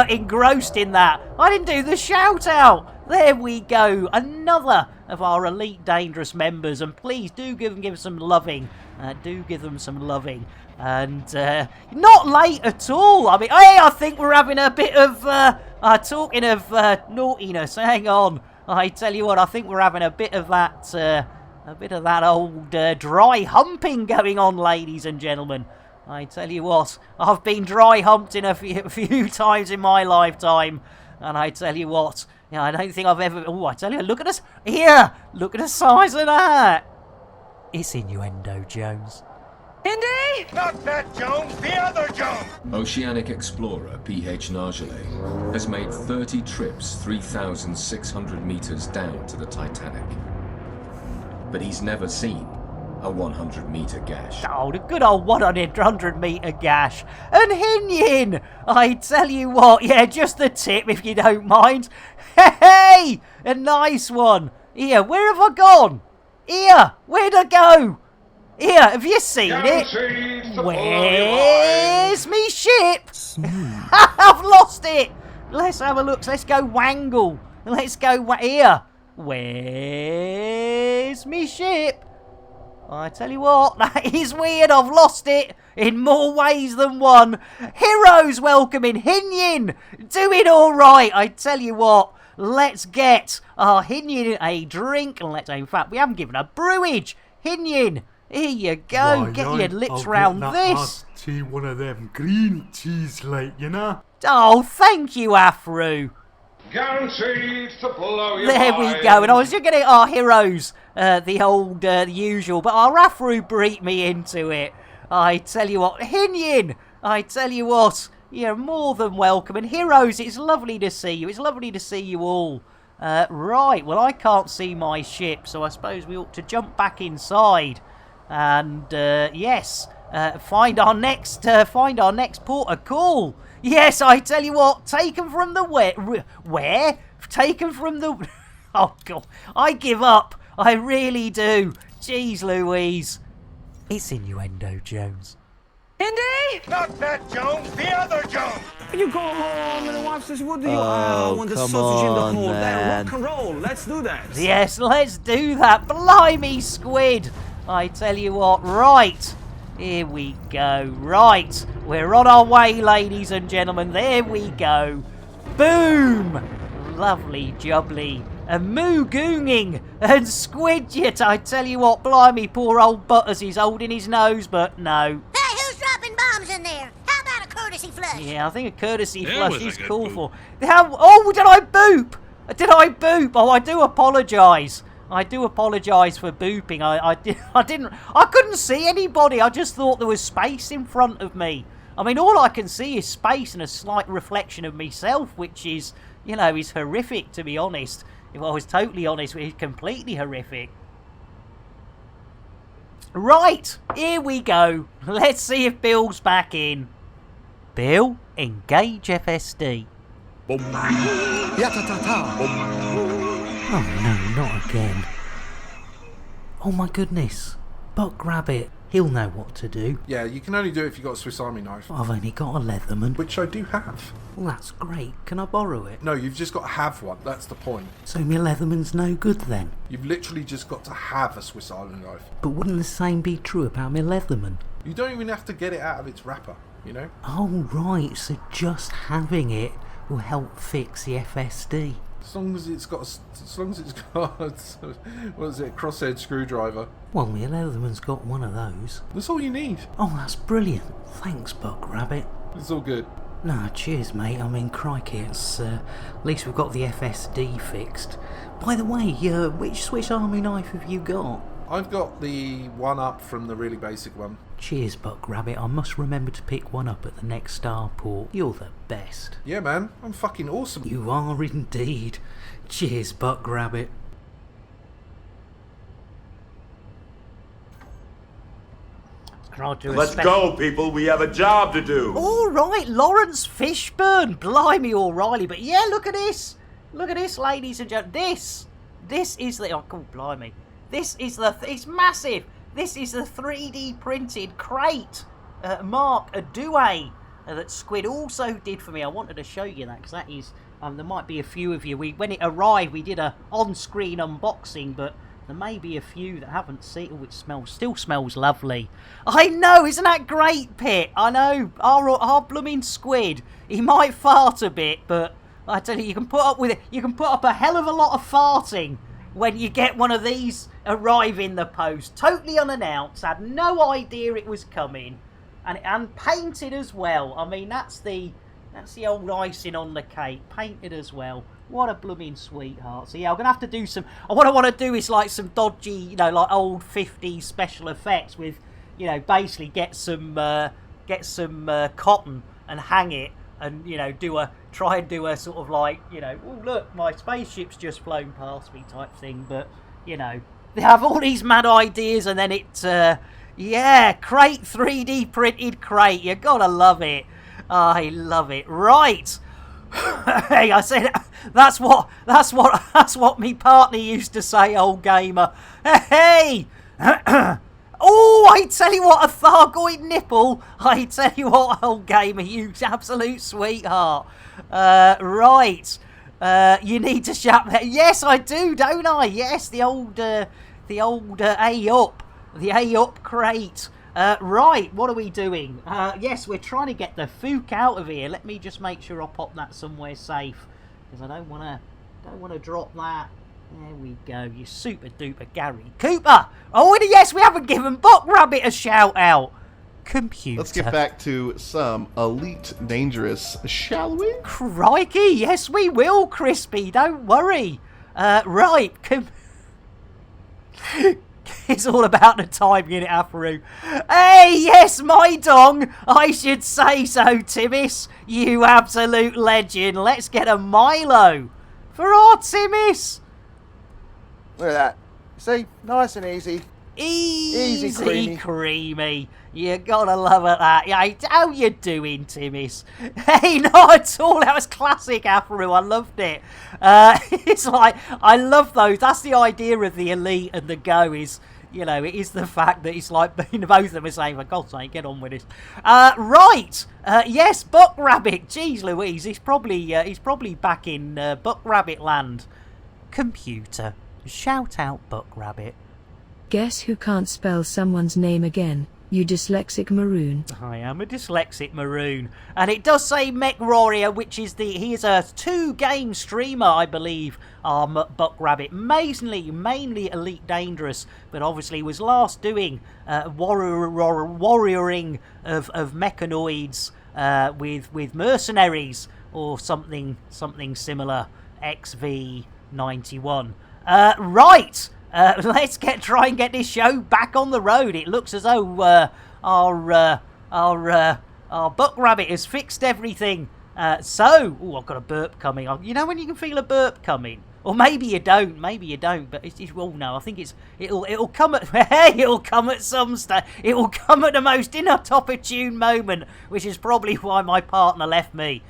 engrossed in that, I didn't do the shout-out. There we go. Another of our Elite Dangerous members. And please do give them some loving. Do give them some loving. And not late at all. I mean, hey, I think we're having a bit of... talking of naughtiness, hang on. I tell you what, I think we're having a bit of that old dry humping going on, ladies and gentlemen. I tell you what, I've been dry humped in a few times in my lifetime, and I tell you what, I don't think I've ever... Oh, I tell you, look at us here. Look at the size of that. It's innuendo, Jones. Indy! Not that Jones, the other Jones! Oceanic explorer P.H. Nargelet has made 30 trips 3,600 meters down to the Titanic. But he's never seen a 100-meter gash. Oh, the good old 100-meter gash. And Hinyin! I tell you what, yeah, just the tip if you don't mind. Hey! A nice one. Here, where have I gone? Here, where'd I go? Here, have you seen it? Where's me ship? I've lost it. Let's have a look. Let's go wangle. Let's go here. Where's me ship? I tell you what, that is weird. I've lost it in more ways than one. Heroes welcoming Hinyin. Doing all right. I tell you what, let's get our Hinyin a drink. And in fact, we haven't given a brewage. Hinyin, here you go. Get your lips round this. Tea, one of them green teas, like, you know. Oh, thank you, Afro. Guaranteed to blow your There mind. we go. And I was just getting our heroes, the usual, but our Afro beat me into it. I tell you what, Hinyin, I tell you what, you're more than welcome. And heroes, it's lovely to see you. It's lovely to see you all. Right, well, I can't see my ship, so I suppose we ought to jump back inside. And, yes, find our next port of call. Yes, I tell you what, taken from the where? Taken from the... Oh, God, I give up. I really do. Jeez Louise. It's innuendo, Jones. Indy? Not that Jones, the other Jones! You go home and watch this. What do you Oh, want the come sausage in the on, hole? Then man. rock and roll. Let's do that. Yes, let's do that. Blimey, squid. I tell you what, right. Here we go. Right. We're on our way, ladies and gentlemen. There we go. Boom. Lovely jubbly. And moo-goonging. And squidget. I tell you what, blimey, poor old Butters. He's holding his nose, but no. Hey, who's dropping bombs in there? How about a courtesy flush? Yeah, I think a courtesy flush is cool for... Oh, did I boop? Did I boop? Oh, I do apologise. I do apologise for booping. I couldn't see anybody. I just thought there was space in front of me. I mean, all I can see is space and a slight reflection of myself, which is, you know, is horrific, to be honest. If I was totally honest, it's completely horrific. Right, here we go. Let's see if Bill's back in. Bill, engage FSD. Oh no, not again. Oh my goodness. Buck Rabbit. He'll know what to do. Yeah, you can only do it if you've got a Swiss Army knife. I've only got a Leatherman. Which I do have. Well, that's great. Can I borrow it? No, you've just got to have one. That's the point. So my Leatherman's no good then? You've literally just got to have a Swiss Army knife. But wouldn't the same be true about my Leatherman? You don't even have to get it out of its wrapper, you know? Oh, right. So just having it will help fix the FSD. As long as it's got, what is it, a crosshead screwdriver. Well, my Leatherman's got one of those. That's all you need. Oh, that's brilliant. Thanks, Buck Rabbit. It's all good. Nah, cheers, mate. I mean, crikey, it's, at least we've got the FSD fixed. By the way, which Swiss Army knife have you got? I've got the one up from the really basic one. Cheers, Buck Rabbit. I must remember to pick one up at the next starport. You're the best. Yeah, man. I'm fucking awesome. You are indeed. Cheers, Buck Rabbit. Let's go, people. We have a job to do. All right, Lawrence Fishburne. Blimey, O'Reilly. But yeah, look at this. Look at this, ladies and gentlemen. This is the... Oh, God, blimey. This is the... It's massive. This is the 3D printed crate, Mark Adoué, that Squid also did for me. I wanted to show you that because that is... there might be a few of you. When it arrived, we did a on-screen unboxing, but there may be a few that haven't seen it. Oh, it still smells lovely. I know, isn't that great, Pit? I know, our blooming Squid. He might fart a bit, but I tell you, you can put up with it. You can put up a hell of a lot of farting when you get one of these arrive in the post. Totally unannounced, had no idea it was coming, and painted as well. I mean, that's the old icing on the cake, painted as well. What a blooming sweetheart. So yeah, I'm gonna have to do some. What I want to do is like some dodgy, you know, like old 50s special effects with, you know, basically get some cotton and hang it, and you know, try and do a sort of like, you know, oh look, my spaceship's just flown past me type thing. But you know, They have all these mad ideas, and then it, yeah, crate, 3D printed crate. You gotta love it. I love it. Right. Hey, I said that's what me partner used to say, old gamer. Hey. Oh, I tell you what, a Thargoid nipple. I tell you what, old gamer, you absolute sweetheart. Right. You need to shut that. Yes, I do, don't I? Yes, the old A-up. The A-up crate. Right, what are we doing? Yes, we're trying to get the fook out of here. Let me just make sure I pop that somewhere safe, because I don't want to drop that. There we go, you super duper Gary Cooper. Oh, and yes, we haven't given Buck Rabbit a shout out. Computer. Let's get back to some Elite Dangerous, shall we? Crikey, yes we will, Crispy, don't worry. Right, it's all about the time unit, Afaru. Hey, yes, my dong. I should say so, Timmis. You absolute legend. Let's get a Milo for our Timmis. Look at that. See? Nice and easy. Easy creamy. You gotta love it, that. Yeah, how you doing, Timmis? Hey, not at all. That was classic, Afaru. I loved it. It's like, I love those. That's the idea of the Elite and the Go is, you know, it is the fact that it's like both of them are saying, for God's sake, get on with this. Right. Yes, Buck Rabbit. Jeez Louise, he's probably back in Buck Rabbit land. Computer, shout out Buck Rabbit. Guess who can't spell someone's name again? You dyslexic maroon. I am a dyslexic maroon. And it does say Mech Warrior, which is he is a 2-game streamer, I believe, Buck Rabbit. Mainly Elite Dangerous, but obviously was last doing warrioring of mechanoids with mercenaries or something similar. XV91. Right. Let's try and get this show back on the road. It looks as though our Buck Rabbit has fixed everything. I've got a burp coming. You know when you can feel a burp coming, or maybe you don't. But it's no. I think it'll come at it'll come at some stage. It will come at the most inopportune moment, which is probably why my partner left me.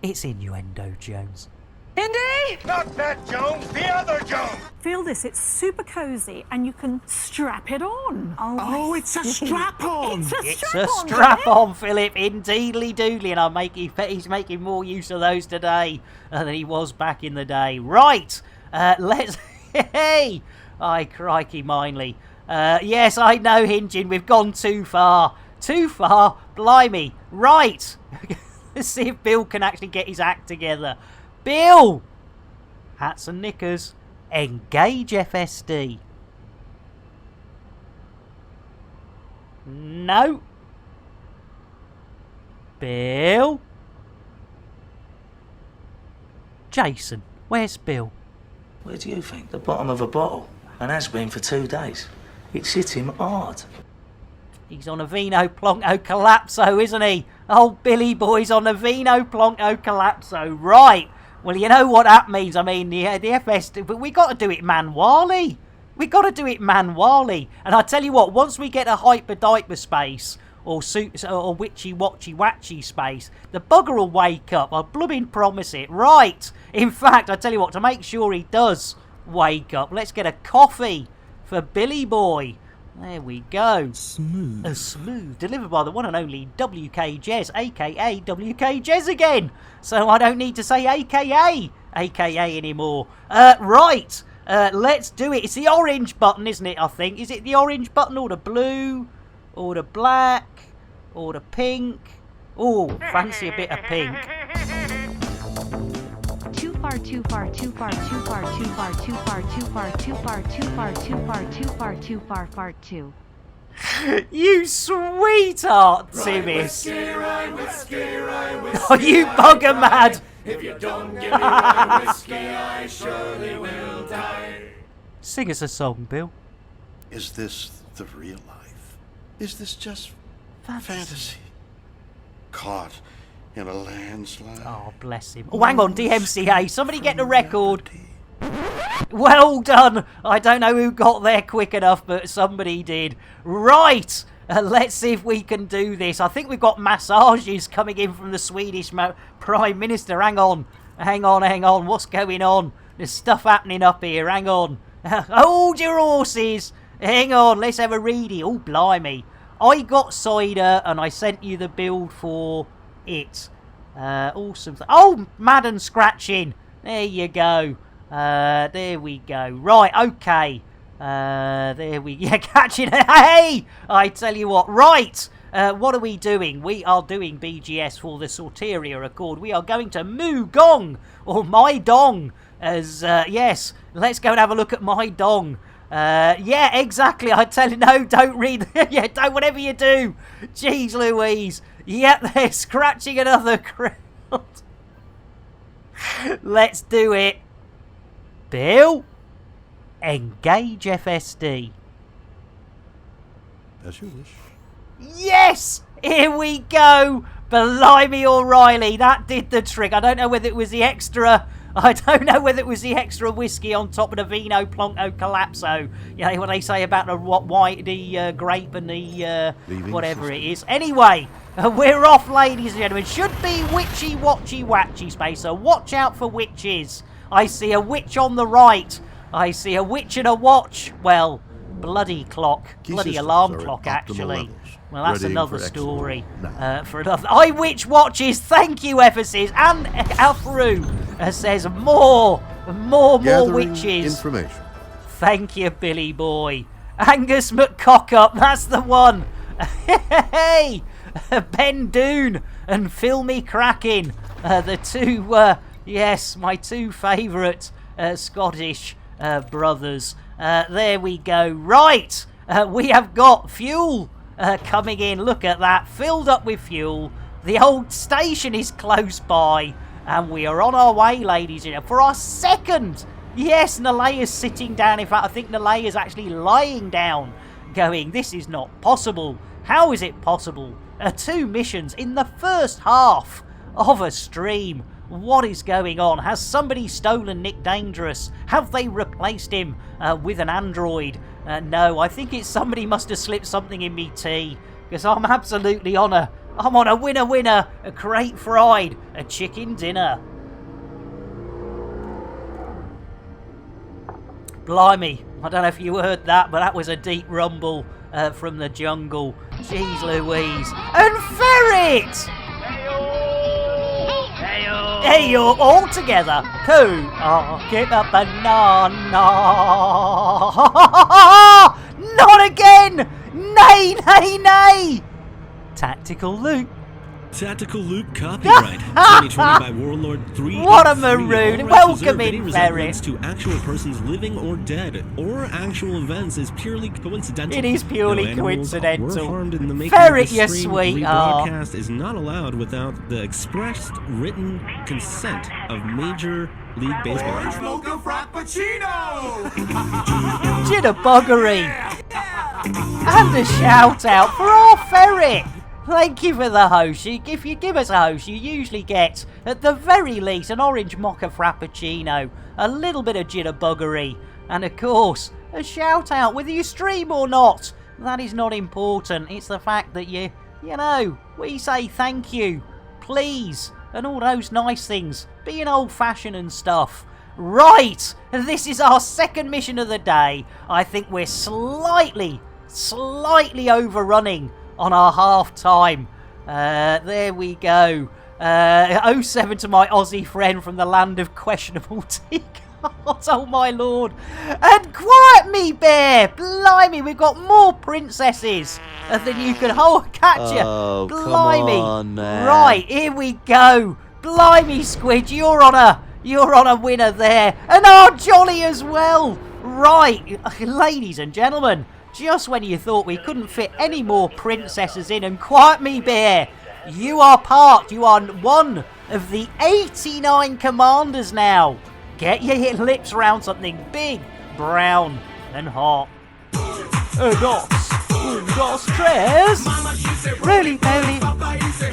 It's innuendo, Jones. Indy! Not that Jones, the other Jones! Feel this, it's super cozy and you can strap it on. Oh, it's a strap-on! It's a strap-on, Philip, indeedly doodly, and he's making more use of those today than he was back in the day. Right, let's... Hey! Aye, crikey, Minely. Yes, I know, Hingin, we've gone too far. Too far? Blimey. Right! Let's see if Bill can actually get his act together. Bill! Hats and knickers. Engage FSD. No. Bill? Jason, where's Bill? Where do you think? The bottom of a bottle. And has been for 2 days. It's hit him hard. He's on a Vino Plonko Collapso, isn't he? Old Billy Boy's on a Vino Plonko Collapso. Right. Well, you know what that means. I mean, the FS... But we got to do it manually. And I tell you what, once we get a hyper-diaper space, or witchy-watchy-watchy space, the bugger will wake up. I blooming promise it. Right. In fact, I tell you what, to make sure he does wake up, let's get a coffee for Billy Boy. There we go. Smooth. Smooth. Delivered by the one and only WK Jez, a.k.a. WK Jez again. So I don't need to say a.k.a. anymore. Right. Let's do it. It's the orange button, isn't it, I think? Is it the orange button or the blue? Or the black? Or the pink? Oh, fancy a bit of pink. Too far, too far, too far, too far, too far, too far, too far, too far, too far, too far, too far, too far, far, too. You sweetheart, Timmis. Oh, you bugger mad. If you don't give me my whiskey, I surely will die. Sing us a song, Bill. Is this the real life? Is this just fantasy? Caught in a landslide. Oh, bless him. Oh, hang on, DMCA. Somebody get the record. Well done. I don't know who got there quick enough, but somebody did. Right. Let's see if we can do this. I think we've got massages coming in from the Swedish Prime Minister. Hang on. Hang on, hang on. What's going on? There's stuff happening up here. Hang on. Hold your horses. Hang on. Let's have a reading. Oh, blimey. I got cider and I sent you the build for it. Awesome. Oh, Madden scratching. There you go. There we go. Right, okay. There we go. Catching it. Hey! I tell you what. Right. What are we doing? We are doing BGS for the Sorteria Accord. We are going to Moo Gong, or My Dong, as, yes, let's go and have a look at My Dong. Yeah, exactly. I tell you, no, don't read. Yeah, don't, whatever you do. Jeez Louise. Yep, they're scratching another crowd. Let's do it. Bill, engage FSD. As you wish. Yes! Here we go! Blimey O'Reilly, that did the trick. I don't know whether it was the extra... I don't know whether it was the extra whiskey on top of the Vino Plonko Collapso. You know what they say about the grape and the whatever it is. Anyway, we're off, ladies and gentlemen. Should be witchy, watchy, watchy space. So watch out for witches. I see a witch on the right. I see a witch and a watch. Well, bloody clock. Bloody alarm clock, actually. Well, that's another story for another. I witch watches. Thank you, Ephesus. And Alfaru says more witches. Information. Thank you, Billy boy. Angus McCockup, that's the one. Hey, Ben Doon and Phil Me Cracking, the two, yes, my two favourite Scottish brothers. There we go. Right, we have got fuel coming in. Look at that, filled up with fuel. The old station is close by, and we are on our way, ladies and gentlemen, for our second. Yes, Nalea's sitting down. In fact, I think Nalea's actually lying down, going, this is not possible. How is it possible? 2 missions in the first half of a stream. What is going on? Has somebody stolen Nick Dangerous? Have they replaced him with an android? No, I think it's somebody must have slipped something in me tea, because I'm absolutely on a winner, a crate fried, a chicken dinner. Blimey, I don't know if you heard that, but that was a deep rumble from the jungle. Jeez Louise. And Ferret! Hey, you're all together. Who? Oh, get a banana. Not again! Nay, nay, nay! Tactical loop. Tactical loop copyright 2020 by Warlord 3. What a maroon! Welcome in, Ferret. To actual persons living or dead, or actual events is purely coincidental. It is purely coincidental. Were harmed in the making Ferret, of the you stream. sweetheart. Rebroadcast is not allowed without the expressed written consent of Major League Baseball. Smoke a frappuccino! Jitterbuggery! And a shout out for our Ferret! Thank you for the host. If you give us a host, you usually get, at the very least, an orange mocha frappuccino, a little bit of jitterbuggery, and of course, a shout out whether you stream or not. That is not important. It's the fact that you know, we say thank you, please, and all those nice things, being old-fashioned and stuff. Right, this is our second mission of the day. I think we're slightly overrunning on our half time. There we go. 07 to my Aussie friend from the land of questionable teacups. Oh my lord. And quiet me, bear. Blimey, we've got more princesses than you can catch you. Oh, blimey. come on, man. Right, here we go. Blimey, Squid, you're on a winner there. And our Jolly as well. Right, ladies and gentlemen, just when you thought we couldn't fit any more princesses in, and quiet me, bear, you are one of the 89 commanders now. Get your lips around something big, brown, and hot. Dos, tres. Really,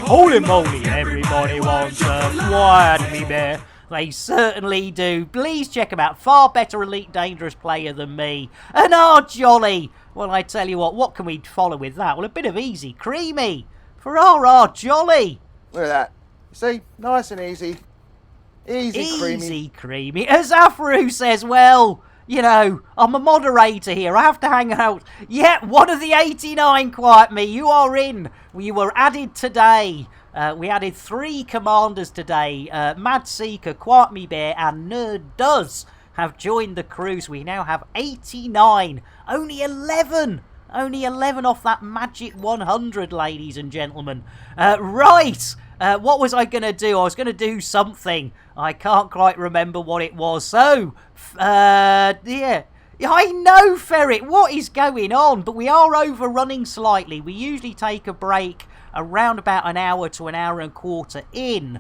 holy moly, everybody wants a quiet me, bear. They certainly do. Please check them out. Far better Elite Dangerous player than me. And our Jolly. Well, I tell you what can we follow with that? Well, a bit of easy creamy for our Jolly. Look at that. See? Nice and easy. Easy creamy. Easy creamy. As Afru says, well, you know, I'm a moderator here. I have to hang out. Yeah, one of the 89, Quiet Me. You are in. You were added today. We added 3 commanders today. Mad Seeker, Quiet Me Bear, and Nerd Does have joined the crew. So we now have 89. Only 11. Only 11 off that magic 100, ladies and gentlemen. Right. What was I going to do? I was going to do something. I can't quite remember what it was. So, yeah. I know, Ferret, what is going on? But we are overrunning slightly. We usually take a break around about an hour to an hour and a quarter in.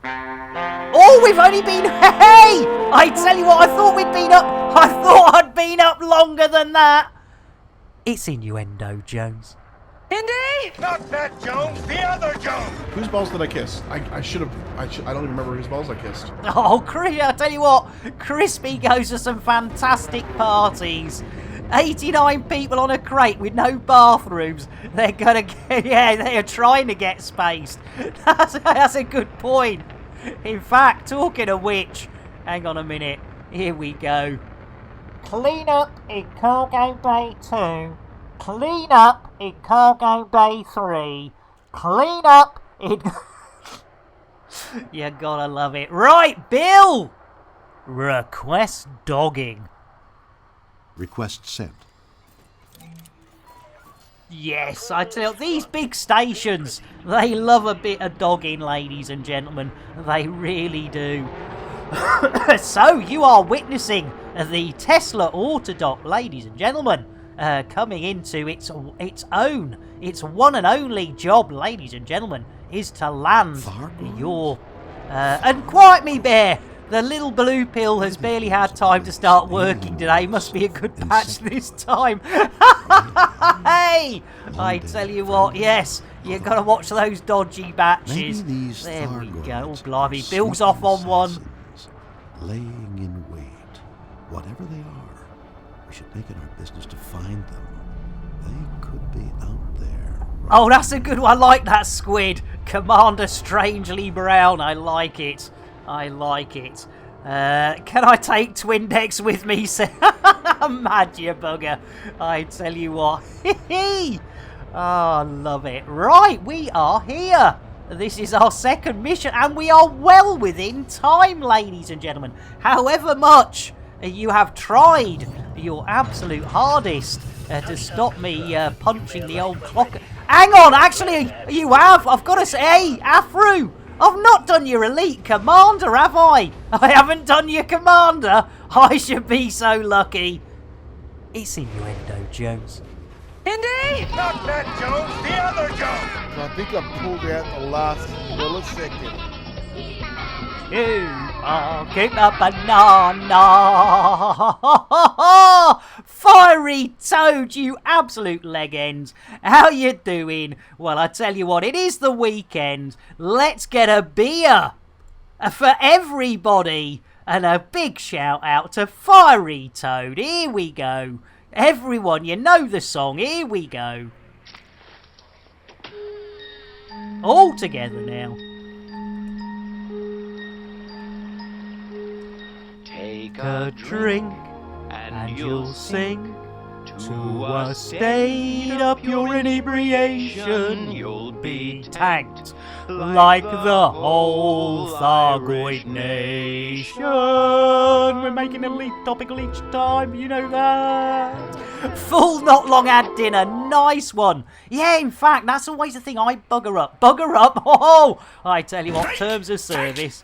Oh, we've only been... Hey! I tell you what, I thought we'd been up... I thought I'd been up longer than that. It's innuendo, Jones. Indy! Not that Jones, the other Jones! Whose balls did I kiss? I don't even remember whose balls I kissed. Oh, I'll tell you what, Crispy goes to some fantastic parties. 89 people on a crate with no bathrooms. They're gonna get, yeah, they are trying to get spaced. That's a good point. In fact, talking of which, hang on a minute. Here we go. Clean up in Cargo Bay 2. Clean up in Cargo Bay 3. Clean up in... You gotta love it. Right, Bill! Request dogging. Request sent. Yes, I tell you, these big stations, they love a bit of dogging, ladies and gentlemen. They really do. So, you are witnessing the Tesla Autodoc, ladies and gentlemen, coming into its own, its one and only job, ladies and gentlemen, is to land your... and Quiet Me Bear! The little blue pill has barely had time to start working today. Must be a good patch this time. Hey! I tell you what, yes, you got to watch those dodgy batches. There we go. Oh, blimey, Bill's off on one. Laying in wait. Whatever they are, we should make it our business to find them. They could be out there. Oh, that's a good one. I like that squid. Commander Strangely Brown. I like it. I like it. Can I take Twindex with me? Mad you bugger. I tell you what. Oh, I love it. Right, we are here. This is our second mission, and we are well within time, ladies and gentlemen. However much you have tried your absolute hardest to stop me punching the old clock. Hang on, actually, you have. I've got to say, hey, Afru, I've not done your elite commander, have I? I haven't done your commander. I should be so lucky. It's innuendo, Jones. Indy! Not that Jones, the other Jones! I think I pulled out the last millisecond. You are keep a banana. Fiery Toad, you absolute leg ends. How you doing? Well, I tell you what, it is the weekend. Let's get a beer for everybody. And a big shout out to Fiery Toad. Here we go. Everyone, you know the song. Here we go. All together now. Take a drink and you'll sink to a state of pure inebriation. You'll be tanked like the whole Thargoid nation. We're making a lead topical each time, you know that. Full not long had dinner, nice one. Yeah, in fact, that's always the thing, I bugger up. Bugger up, oh, I tell you what, terms of service.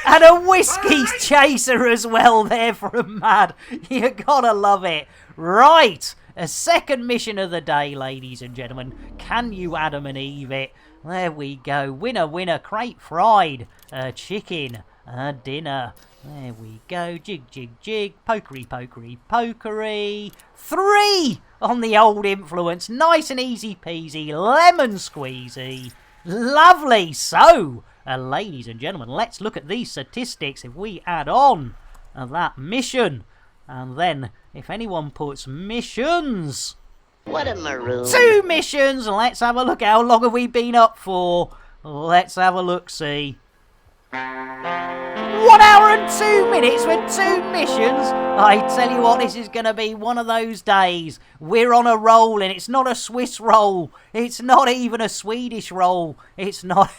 And a whiskey chaser as well there from Mad. You gotta love it. Right, a second mission of the day, ladies and gentlemen. Can you Adam and Eve it? There we go. Winner, winner, crate fried. Chicken, dinner. There we go. Jig, jig, jig. Pokery, pokery, pokery. 3 on the old influence. Nice and easy peasy. Lemon squeezy. Lovely. So, ladies and gentlemen, let's look at these statistics. If we add on that mission, and then if anyone puts missions... What a maroon. 2 missions. Let's have a look. How long have we been up for? Let's have a look-see. 1 hour and 2 minutes with 2 missions. I tell you what, this is going to be one of those days. We're on a roll, and it's not a Swiss roll. It's not even a Swedish roll. It's not...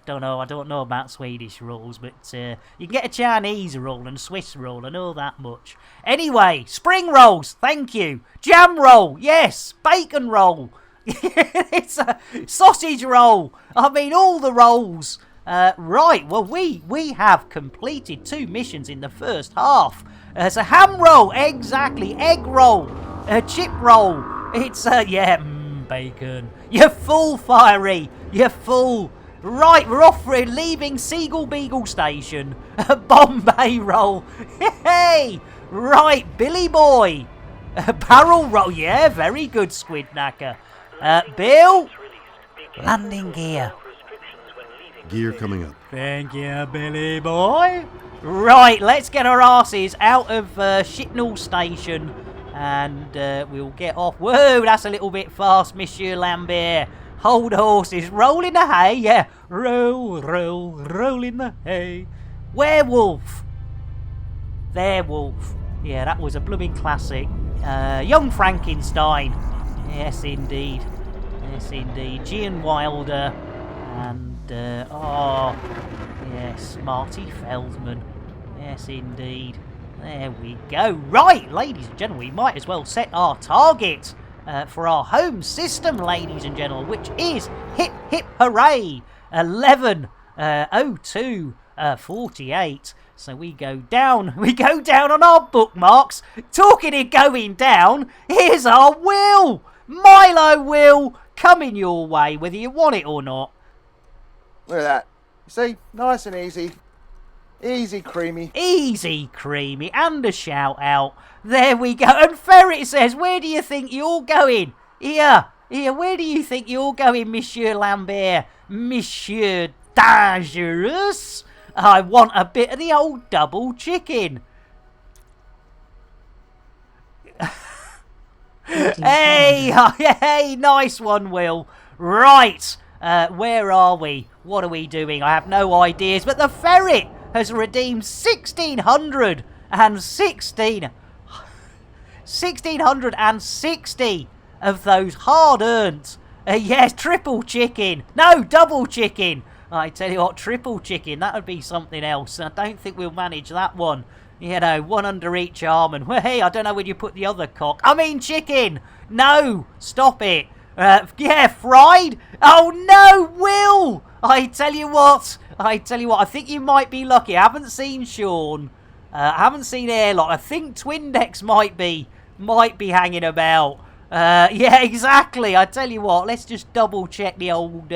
I don't know about Swedish rolls, but you can get a Chinese roll and a Swiss roll, I know that much. Anyway, spring rolls, thank you. Jam roll, yes. Bacon roll. It's a sausage roll. I mean, all the rolls. Right, well, we have completed 2 missions in the first half. It's a ham roll, exactly. Egg roll, a chip roll. It's bacon. You're full, Fiery. You're full. Right, we're off for leaving Seagull Beagle Station. Bombay roll. Hey! Right, Billy Boy. Barrel roll. Yeah, very good, Squid Knacker. Bill. Landing gear. Gear coming up. Thank you, Billy Boy. Right, let's get our asses out of Shitnall Station. And we'll get off. Whoa, that's a little bit fast, Monsieur Lambert. Hold horses, roll in the hay, yeah. Roll, roll, roll in the hay. Werewolf. Werewolf. Yeah, that was a blooming classic. Young Frankenstein. Yes, indeed. Yes, indeed. Gene Wilder. And, yes, Marty Feldman. Yes, indeed. There we go. Right, ladies and gentlemen, we might as well set our target. For our home system, ladies and gentlemen, which is hip hip hooray 11:02:48. So we go down on our bookmarks. Talking of going down, here's our will, Milo will coming your way, whether you want it or not. Look at that. See, nice and easy. Easy creamy. Easy creamy, and a shout out. There we go. And Ferret says, where do you think you're going? Here, where do you think you're going, Monsieur Lambert? Monsieur Dangerous? I want a bit of the old double chicken. Hey, nice one, Will. Right, where are we? What are we doing? I have no ideas, but the Ferret has redeemed 1,660 of those hard-earned. Yes, triple chicken. No, double chicken. I tell you what, triple chicken, that would be something else. I don't think we'll manage that one. You know, one under each arm. And, well, hey, I don't know where you put the other cock. I mean chicken. No, stop it. Yeah, fried. Oh, no, Will. I tell you what, I think you might be lucky. I haven't seen Sean. I haven't seen Airlock. I think Twindex might be hanging about. Yeah, exactly. I tell you what, let's just double check the old,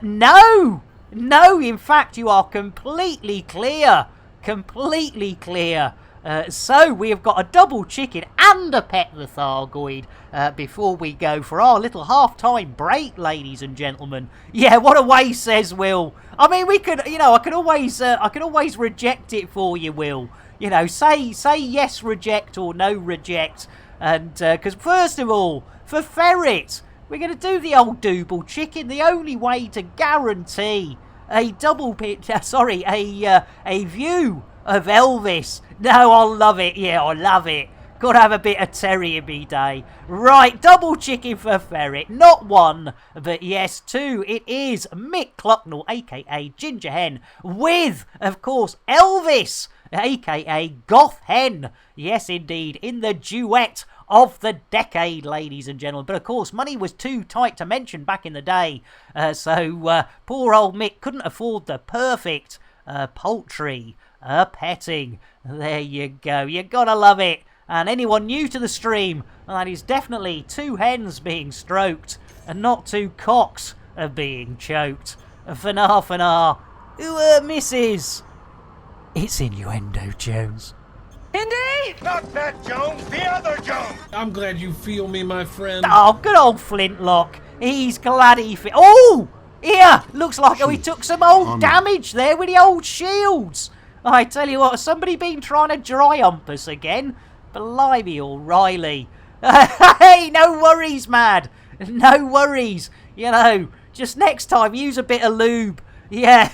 no! No, in fact, you are completely clear. Completely clear. So we have got a double chicken and a pet the Thargoid before we go for our little half-time break, ladies and gentlemen. Yeah, what a way, says Will. I mean, we could, you know, I could always reject it for you, Will. You know, say yes, reject, or no, reject. And because first of all, for Ferret, we're going to do the old double chicken. The only way to guarantee a double pit, a view of Elvis. No, I'll love it. Yeah, I love it. Got to have a bit of Terry in me day. Right, double chicken for Ferret. Not one, but yes, two. It is Mick Clucknell, a.k.a. Ginger Hen, with, of course, Elvis, a.k.a. Goth Hen. Yes, indeed, in the duet of the decade, ladies and gentlemen. But, of course, money was too tight to mention back in the day. So poor old Mick couldn't afford the perfect poultry petting. There you go. You gotta love it. And anyone new to the stream, well, that is definitely two hens being stroked and not two cocks being choked. Fanar. Who misses? It's Innuendo Jones. Indy? Not that Jones, the other Jones! I'm glad you feel me, my friend. Oh, good old Flintlock. He's glad he Oh! Here! Looks like he took some old damage there with the old shields. I tell you what, has somebody been trying to dry hump us again? Blimey, O'Reilly. Hey, no worries, Mad. No worries. You know, just next time, use a bit of lube. Yeah.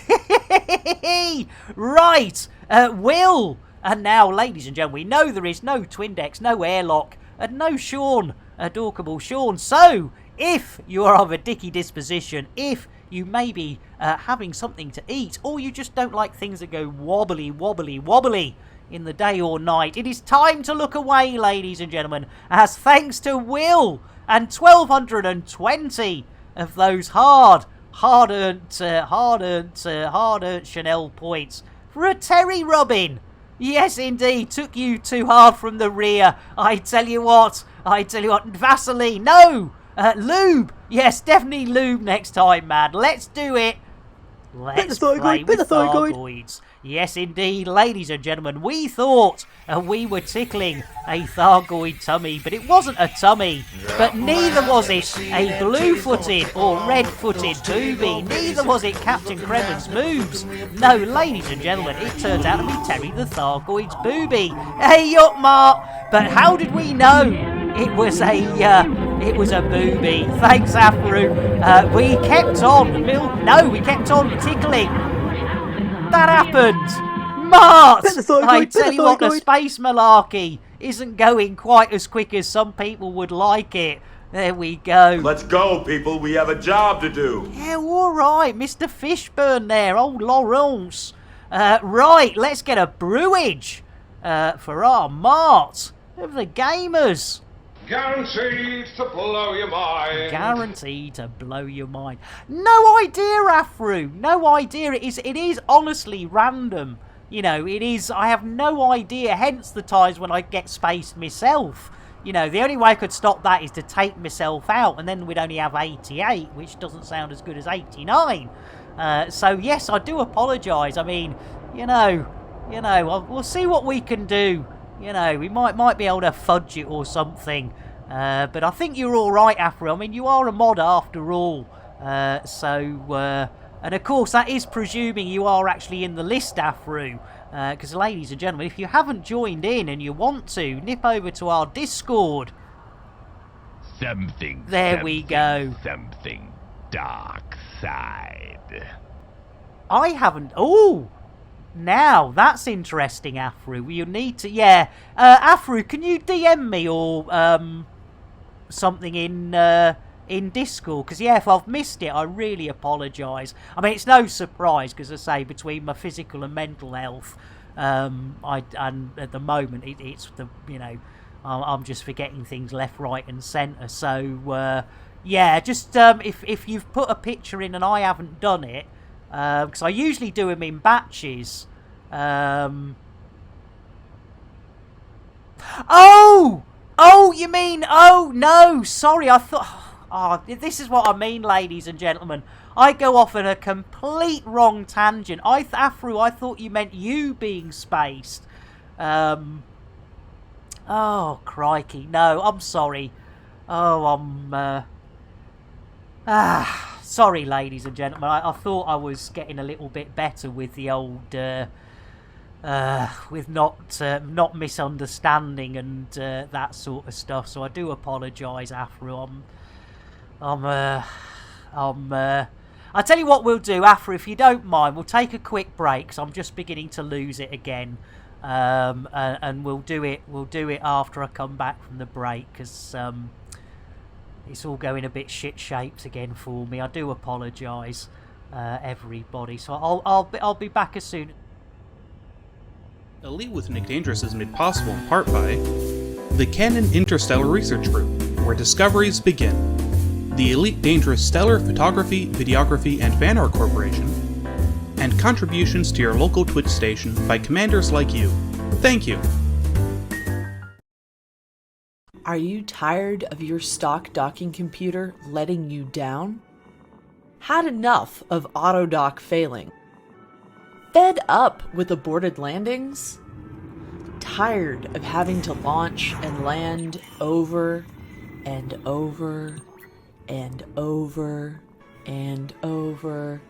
Right. Will. And now, ladies and gentlemen, we know there is no Twindex, no airlock, and no Sean, Dorkable Sean. So, if you are of a dicky disposition, if you may be having something to eat, or you just don't like things that go wobbly, wobbly, wobbly in the day or night, it is time to look away, ladies and gentlemen, as thanks to Will and 1,220 of those hard-earned Chanel points for a Terry rubbing. Yes, indeed, took you too hard from the rear. I tell you what, Vaseline, no! Lube! Yes, definitely lube next time, man. Let's do it. Let's play with Thargoids. Yes, indeed, ladies and gentlemen, we thought we were tickling a Thargoid tummy, but it wasn't a tummy. But neither was it a blue-footed or red-footed booby. Neither was it Captain Kremen's moves. No, ladies and gentlemen, it turns out to be Terry the Thargoid's booby. Hey, up, Mark! But how did we know it was a booby? Thanks, Afro. We kept on. We kept on tickling. That happened! Mart! I tell you what, the space malarkey isn't going quite as quick as some people would like it. There we go. Let's go, people. We have a job to do. Yeah, all right. Mr. Fishburne there. Old Laurence. Right, let's get a brewage for our Mart of the gamers. Guaranteed to blow your mind. Guaranteed to blow your mind. No idea, Afro. No idea. It is honestly random. You know, it is. I have no idea. Hence the times when I get spaced myself. You know, the only way I could stop that is to take myself out, and then we'd only have 88, which doesn't sound as good as 89. So yes, I do apologise. I mean, you know, we'll see what we can do. You know, we might be able to fudge it or something. But I think you're all right, Afro. I mean, you are a mod after all. And of course, that is presuming you are actually in the list, Afro. Because, ladies and gentlemen, if you haven't joined in and you want to, nip over to our Discord. There we go. Something dark side. I haven't. Oh! Now, that's interesting, Afro. You need to... Yeah. Afro, can you DM me or something in Discord? Because, yeah, if I've missed it, I really apologise. I mean, it's no surprise, because, I say, between my physical and mental health, and at the moment, it's the... You know, I'm just forgetting things left, right and centre. So, yeah, just if you've put a picture in and I haven't done it, because I usually do them in batches. Oh, you mean? Oh no, sorry. I thought. Oh, this is what I mean, ladies and gentlemen. I go off on a complete wrong tangent. Afro, I thought you meant you being spaced. Oh crikey, no, I'm sorry. Oh, sorry, ladies and gentlemen. I thought I was getting a little bit better with the old, with not misunderstanding and that sort of stuff. So I do apologise, Afro. I tell you what we'll do, Afro. If you don't mind, we'll take a quick break because I'm just beginning to lose it again. And we'll do it. We'll do it after I come back from the break because. It's all going a bit shit-shaped again for me. I do apologise, everybody. So I'll be back as soon. Elite with Nick Dangerous is made possible in part by the Canon Interstellar Research Group, where discoveries begin. The Elite Dangerous Stellar Photography, Videography, and Fan Art Corporation, and contributions to your local Twitch station by commanders like you. Thank you. Are you tired of your stock docking computer letting you down? Had enough of autodock failing? Fed up with aborted landings? Tired of having to launch and land over and over and over and over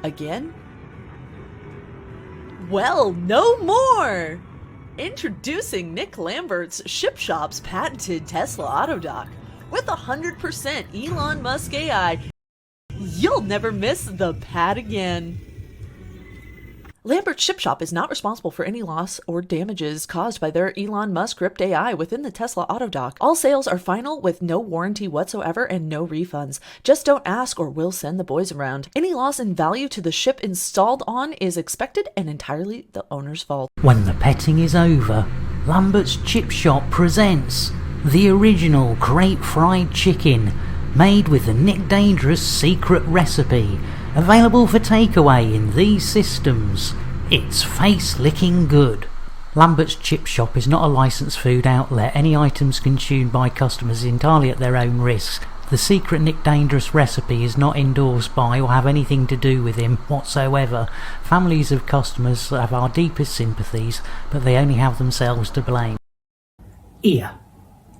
again? Well, no more! Introducing Nick Lambert's Ship Shop's patented Tesla Autodock. With 100% Elon Musk AI, you'll never miss the pad again. Lambert's Ship Shop is not responsible for any loss or damages caused by their Elon Musk script AI within the Tesla Autodock. All sales are final with no warranty whatsoever and no refunds. Just don't ask or we'll send the boys around. Any loss in value to the ship installed on is expected and entirely the owner's fault. When the petting is over, Lambert's Chip Shop presents the original crate fried chicken, made with the Nick Dangerous secret recipe, available for takeaway in these systems. It's face-licking good. Lambert's Chip Shop is not a licensed food outlet. Any items consumed by customers is entirely at their own risk. The secret Nick Dangerous recipe is not endorsed by or have anything to do with him whatsoever. Families of customers have our deepest sympathies, but they only have themselves to blame. Here,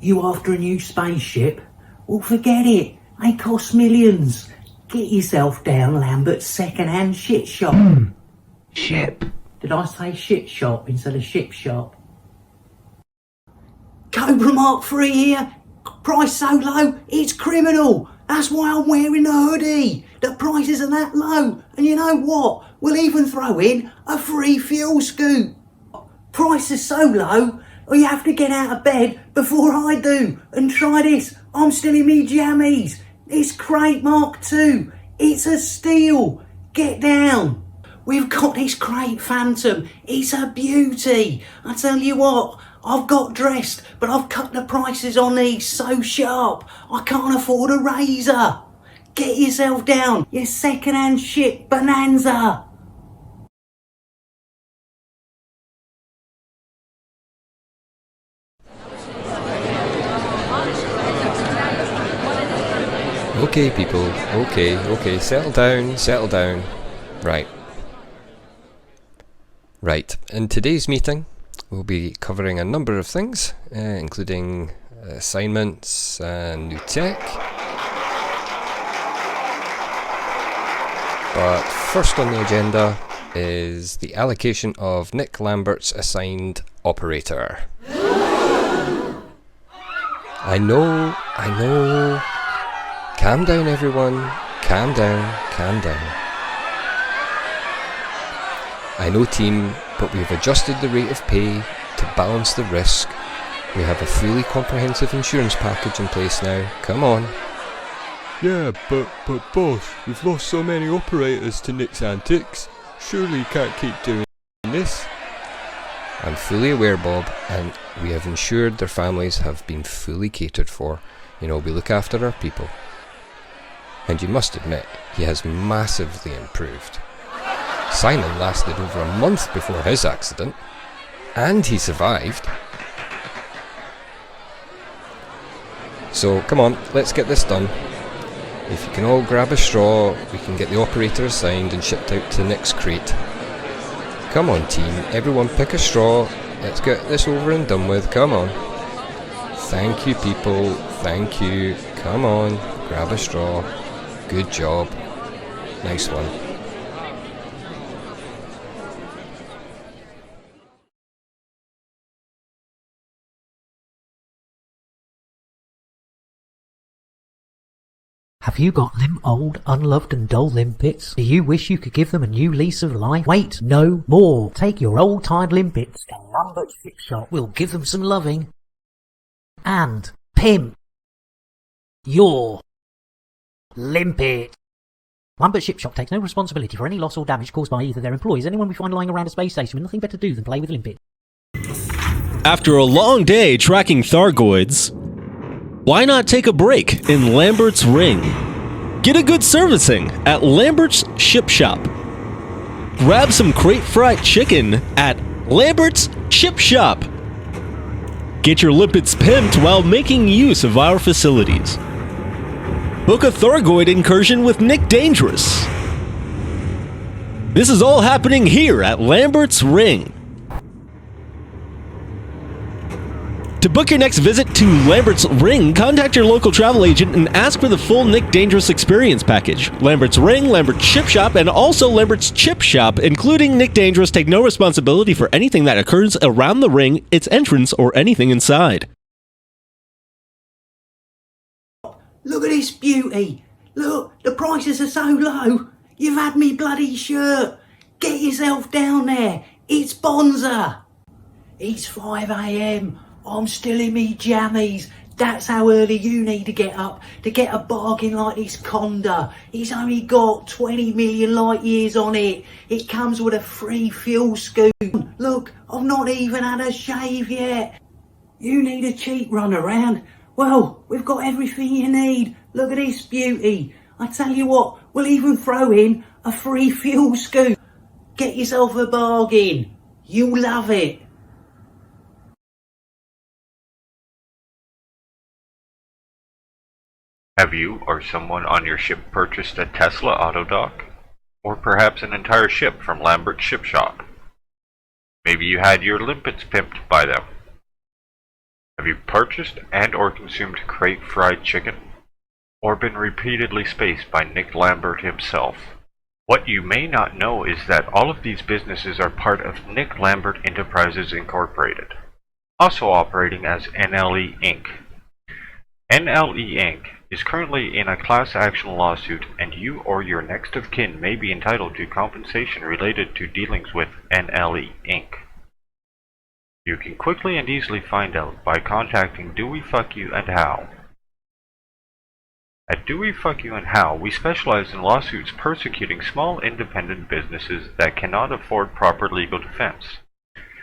you after a new spaceship? Well, forget it. They cost millions. Get yourself down Lambert's second-hand shit shop. Ship. Did I say shit shop instead of ship shop? Cobra Mark 3 here. Price so low, it's criminal. That's why I'm wearing the hoodie. The prices are that low. And you know what? We'll even throw in a free fuel scoop. Price is so low, you have to get out of bed before I do. And try this. I'm still in me jammies. It's Crate Mark II. It's a steal. Get down. We've got this Crate Phantom. It's a beauty. I tell you what, I've got dressed, but I've cut the prices on these so sharp, I can't afford a razor. Get yourself down, you second-hand shit bonanza. Okay, people. Okay. Settle down. Right. In today's meeting, we'll be covering a number of things, including assignments and new tech. But first on the agenda is the allocation of Nick Lambert's assigned operator. I know. Calm down, everyone. Calm down. I know, team, but we've adjusted the rate of pay to balance the risk. We have a fully comprehensive insurance package in place now. Come on. Yeah, but boss, we've lost so many operators to Nick's antics. Surely you can't keep doing this. I'm fully aware, Bob, and we have ensured their families have been fully catered for. We look after our people. And you must admit, he has massively improved. Simon lasted over a month before his accident, and he survived. So, come on, let's get this done. If you can all grab a straw, we can get the operator assigned and shipped out to Nick's crate. Come on, team, everyone pick a straw. Let's get this over and done with, come on. Thank you, people, thank you. Come on, grab a straw. Good job. Nice one. Have you got limp, old, unloved and dull limpets? Do you wish you could give them a new lease of life? Wait no more. Take your old tired limpets to Lambert's Ship Shop. We'll give them some loving. And pimp your limpet. Lambert's Ship Shop takes no responsibility for any loss or damage caused by either their employees or anyone we find lying around a space station with nothing better to do than play with limpet. After a long day tracking Thargoids, why not take a break in Lambert's Ring? Get a good servicing at Lambert's Ship Shop. Grab some crate fried chicken at Lambert's Ship Shop. Get your limpets pimped while making use of our facilities. Book a Thargoid incursion with Nick Dangerous. This is all happening here at Lambert's Ring. To book your next visit to Lambert's Ring, contact your local travel agent and ask for the full Nick Dangerous Experience package. Lambert's Ring, Lambert's Ship Shop, and also Lambert's Chip Shop, including Nick Dangerous, take no responsibility for anything that occurs around the ring, its entrance, or anything inside. Look at this beauty. Look, the prices are so low. You've had me bloody shirt. Get yourself down there. It's Bonza. It's 5 a.m. I'm still in me jammies. That's how early you need to get up to get a bargain like this Conda. It's only got 20 million light years on it. It comes with a free fuel scoop. Look, I've not even had a shave yet. You need a cheap run around? Well, we've got everything you need. Look at this beauty. I tell you what, we'll even throw in a free fuel scoop. Get yourself a bargain. You'll love it. Have you or someone on your ship purchased a Tesla auto dock? Or perhaps an entire ship from Lambert's Ship Shop? Maybe you had your limpets pimped by them. Have you purchased and or consumed crate fried chicken? Or been repeatedly spaced by Nick Lambert himself? What you may not know is that all of these businesses are part of Nick Lambert Enterprises Incorporated, also operating as NLE Inc. NLE Inc. is currently in a class action lawsuit, and you or your next of kin may be entitled to compensation related to dealings with NLE Inc. You can quickly and easily find out by contacting Do We Fuck You and How. At Do We Fuck You and How, we specialize in lawsuits persecuting small independent businesses that cannot afford proper legal defense.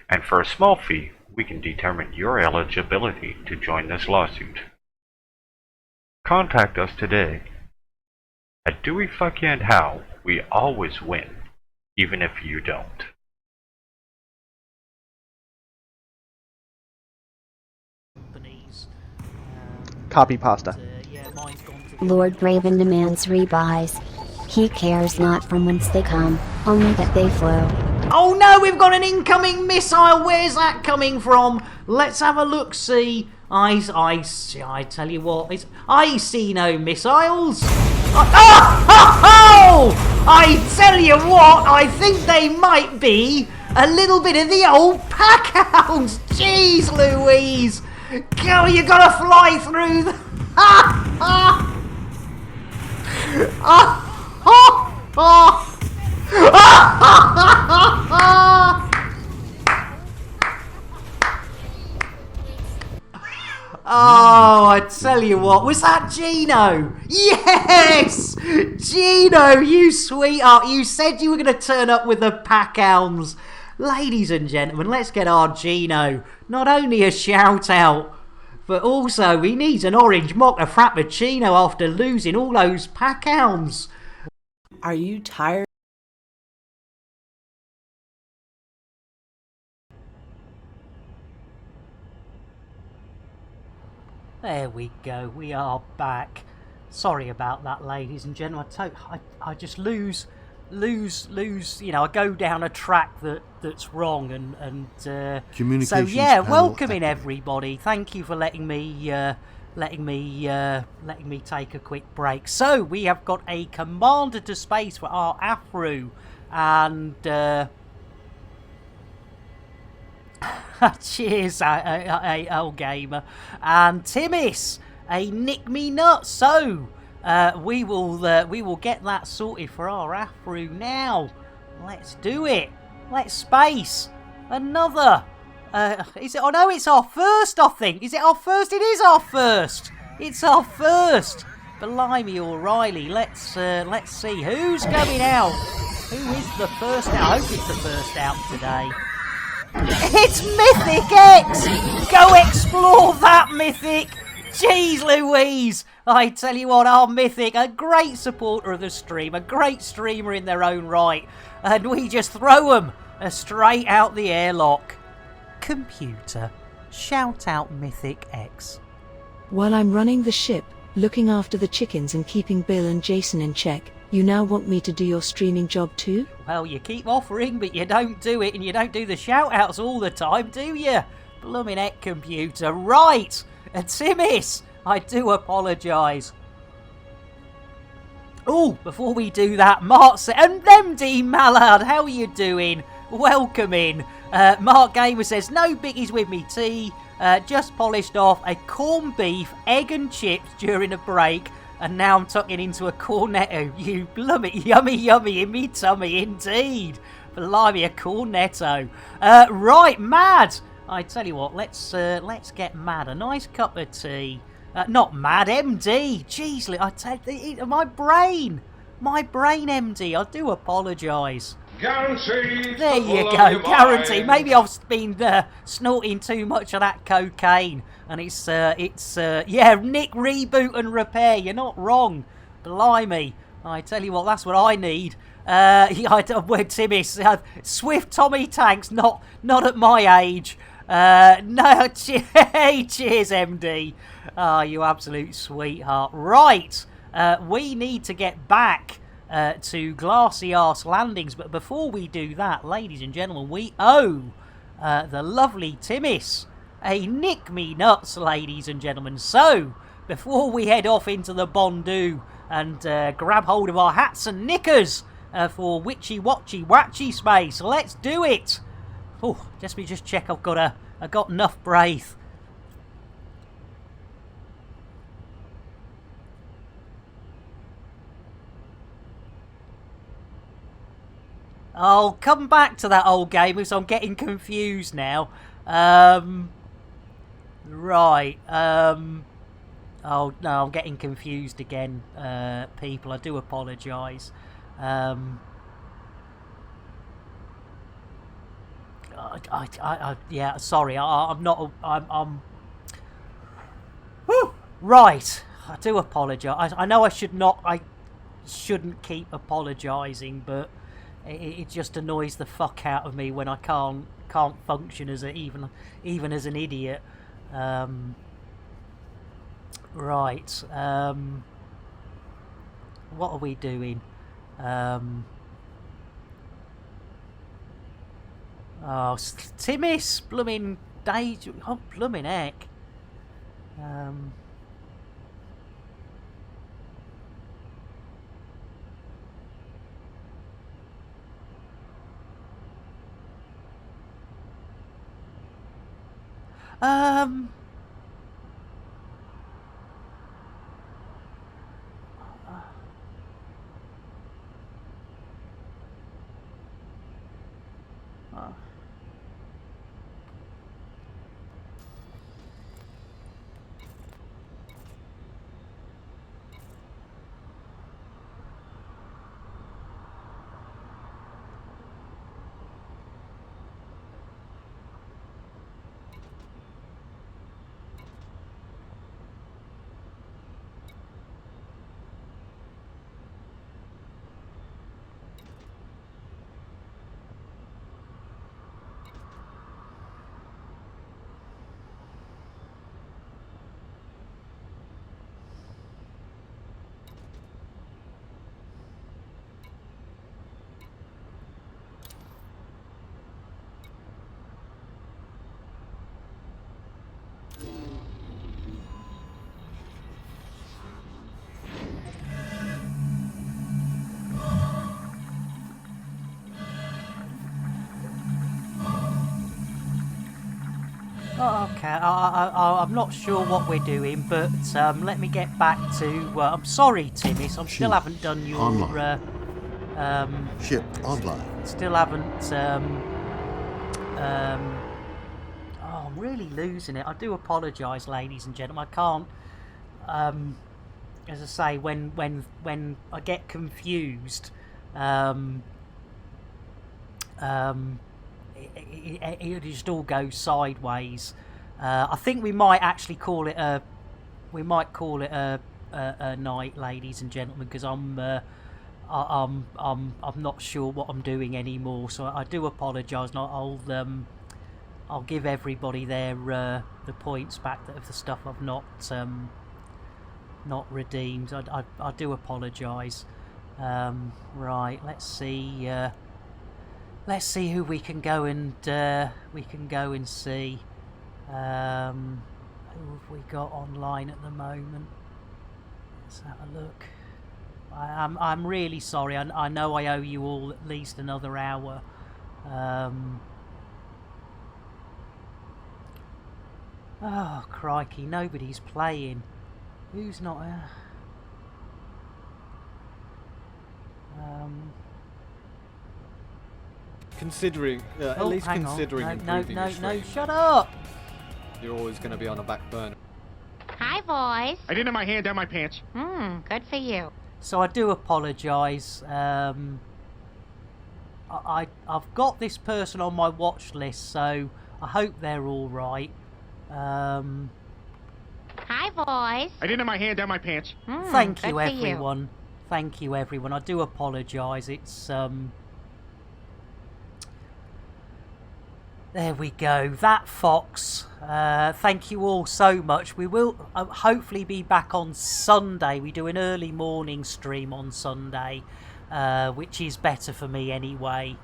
And for a small fee, we can determine your eligibility to join this lawsuit. Contact us today. At Do We Fuck You and How, we always win, even if you don't. Copy pasta. Lord Graven demands rebuys. He cares not from whence they come, only that they flow. Oh no, we've got an incoming missile. Where's that coming from? Let's have a look, see. I tell you what, I see no missiles. I tell you what, I think they might be a little bit of the old pack hounds. Jeez Louise. Go, you gotta fly through the... Oh, I tell you what, was that Gino? Yes! Gino, you sweetheart, you said you were going to turn up with the pack hounds. Ladies and gentlemen, let's get our Gino not only a shout out, but also he needs an orange mocha frappuccino after losing all those pack hounds. Are you tired? There we go, we are back. Sorry about that, ladies and gentlemen. I just lose, you know, I go down a track that's wrong and so yeah, welcoming everybody. Thank you for letting me take a quick break. So we have got a commander to space for our Afru, and cheers, old gamer, and Timis, a Nick Me Nut. So we will get that sorted for our Afru now. Let's do it. Let's space another. Is it? Oh no, it's our first. I think. Is it our first? It is our first. It's our first. Blimey, O'Reilly. Let's see who's going out. Who is the first out? I hope it's the first out today. It's Mythic X! Go explore that, Mythic! Jeez Louise! I tell you what, our Mythic, a great supporter of the stream, a great streamer in their own right, and we just throw them straight out the airlock. Computer, shout out Mythic X. While I'm running the ship, looking after the chickens and keeping Bill and Jason in check, you now want me to do your streaming job too? Well, you keep offering, but you don't do it, and you don't do the shout-outs all the time, do you? Blooming heck, computer. Right! Timis! I do apologise. Oh, before we do that, Mark and MD Mallard, how are you doing? Welcome in. Mark Gamer says, no biggies with me tea. Just polished off a corned beef, egg and chips during a break. And now I'm tucking into a cornetto. You blooming yummy in me tummy indeed. Blimey, a cornetto. Right, mad. I tell you what, let's get mad. A nice cup of tea. Not mad, MD. Jeez, I tell you, my brain, MD. I do apologise. Guaranteed. There you go, guarantee. Maybe I've been snorting too much of that cocaine, and it's yeah, Nick, reboot and repair. You're not wrong. Blimey, I tell you what, that's what I need. Timis, swift Tommy tanks, not at my age. No, cheers, MD. Oh, you absolute sweetheart. Right, we need to get back to Glassy Arse Landings, but before we do that, ladies and gentlemen, we owe the lovely Timis a Nick Me Nuts, ladies and gentlemen. So, before we head off into the Bondu and grab hold of our hats and knickers for witchy watchy watchy space, let's do it. Oh, just check I've got enough breath. I'll come back to that old game because I'm getting confused now. Right. Oh, no, I'm getting confused again, people. I do apologise. Yeah, sorry. I'm not... I'm... Whew! Right. I do apologise. I know I shouldn't keep apologising, but... It just annoys the fuck out of me when I can't function as even as an idiot. Right. What are we doing? Oh, Timis, blooming days. Oh, blooming heck. Okay, I'm not sure what we're doing, but let me get back to... I'm sorry, Timis, I still haven't done your... Ship online. Still haven't... Oh, I'm really losing it. I do apologise, ladies and gentlemen. I can't... as I say, when I get confused... It just all goes sideways. I think we might actually call it a night, ladies and gentlemen, because I'm not sure what I'm doing anymore. So I do apologise. And I'll give everybody their the points back of the stuff I've not redeemed. I do apologise. Right, let's see. Let's see who we can go and see. Who have we got online at the moment? Let's have a look. I'm really sorry. I know I owe you all at least another hour. Oh, crikey, nobody's playing. Who's not... Considering, at least hang considering on. improving your No, stream, shut up! you're always going to be on a back burner. Hi, boys. I didn't have my hand down my pants. Good for you. So I do apologise. I've got this person on my watch list, so I hope they're all right. Hi, boys. I didn't have my hand down my pants. Thank you, everyone. Thank you, everyone. I do apologise. It's There we go. That fox. Thank you all so much. We will hopefully be back on Sunday. We do an early morning stream on Sunday, which is better for me anyway.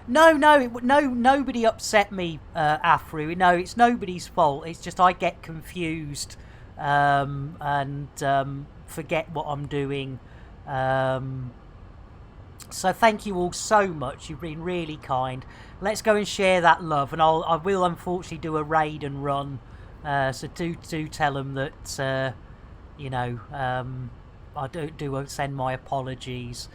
Nobody upset me, Afru. No, it's nobody's fault. It's just I get confused and forget what I'm doing. So thank you all so much. You've been really kind. Let's go and share that love, and I will unfortunately do a raid and run. So do tell them that I do send my apologies.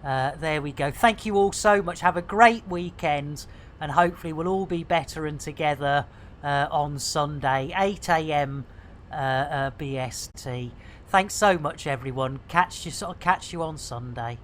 There we go. Thank you all so much. Have a great weekend, and hopefully we'll all be better and together on Sunday, 8 a.m. BST. Thanks so much, everyone. Catch you on Sunday.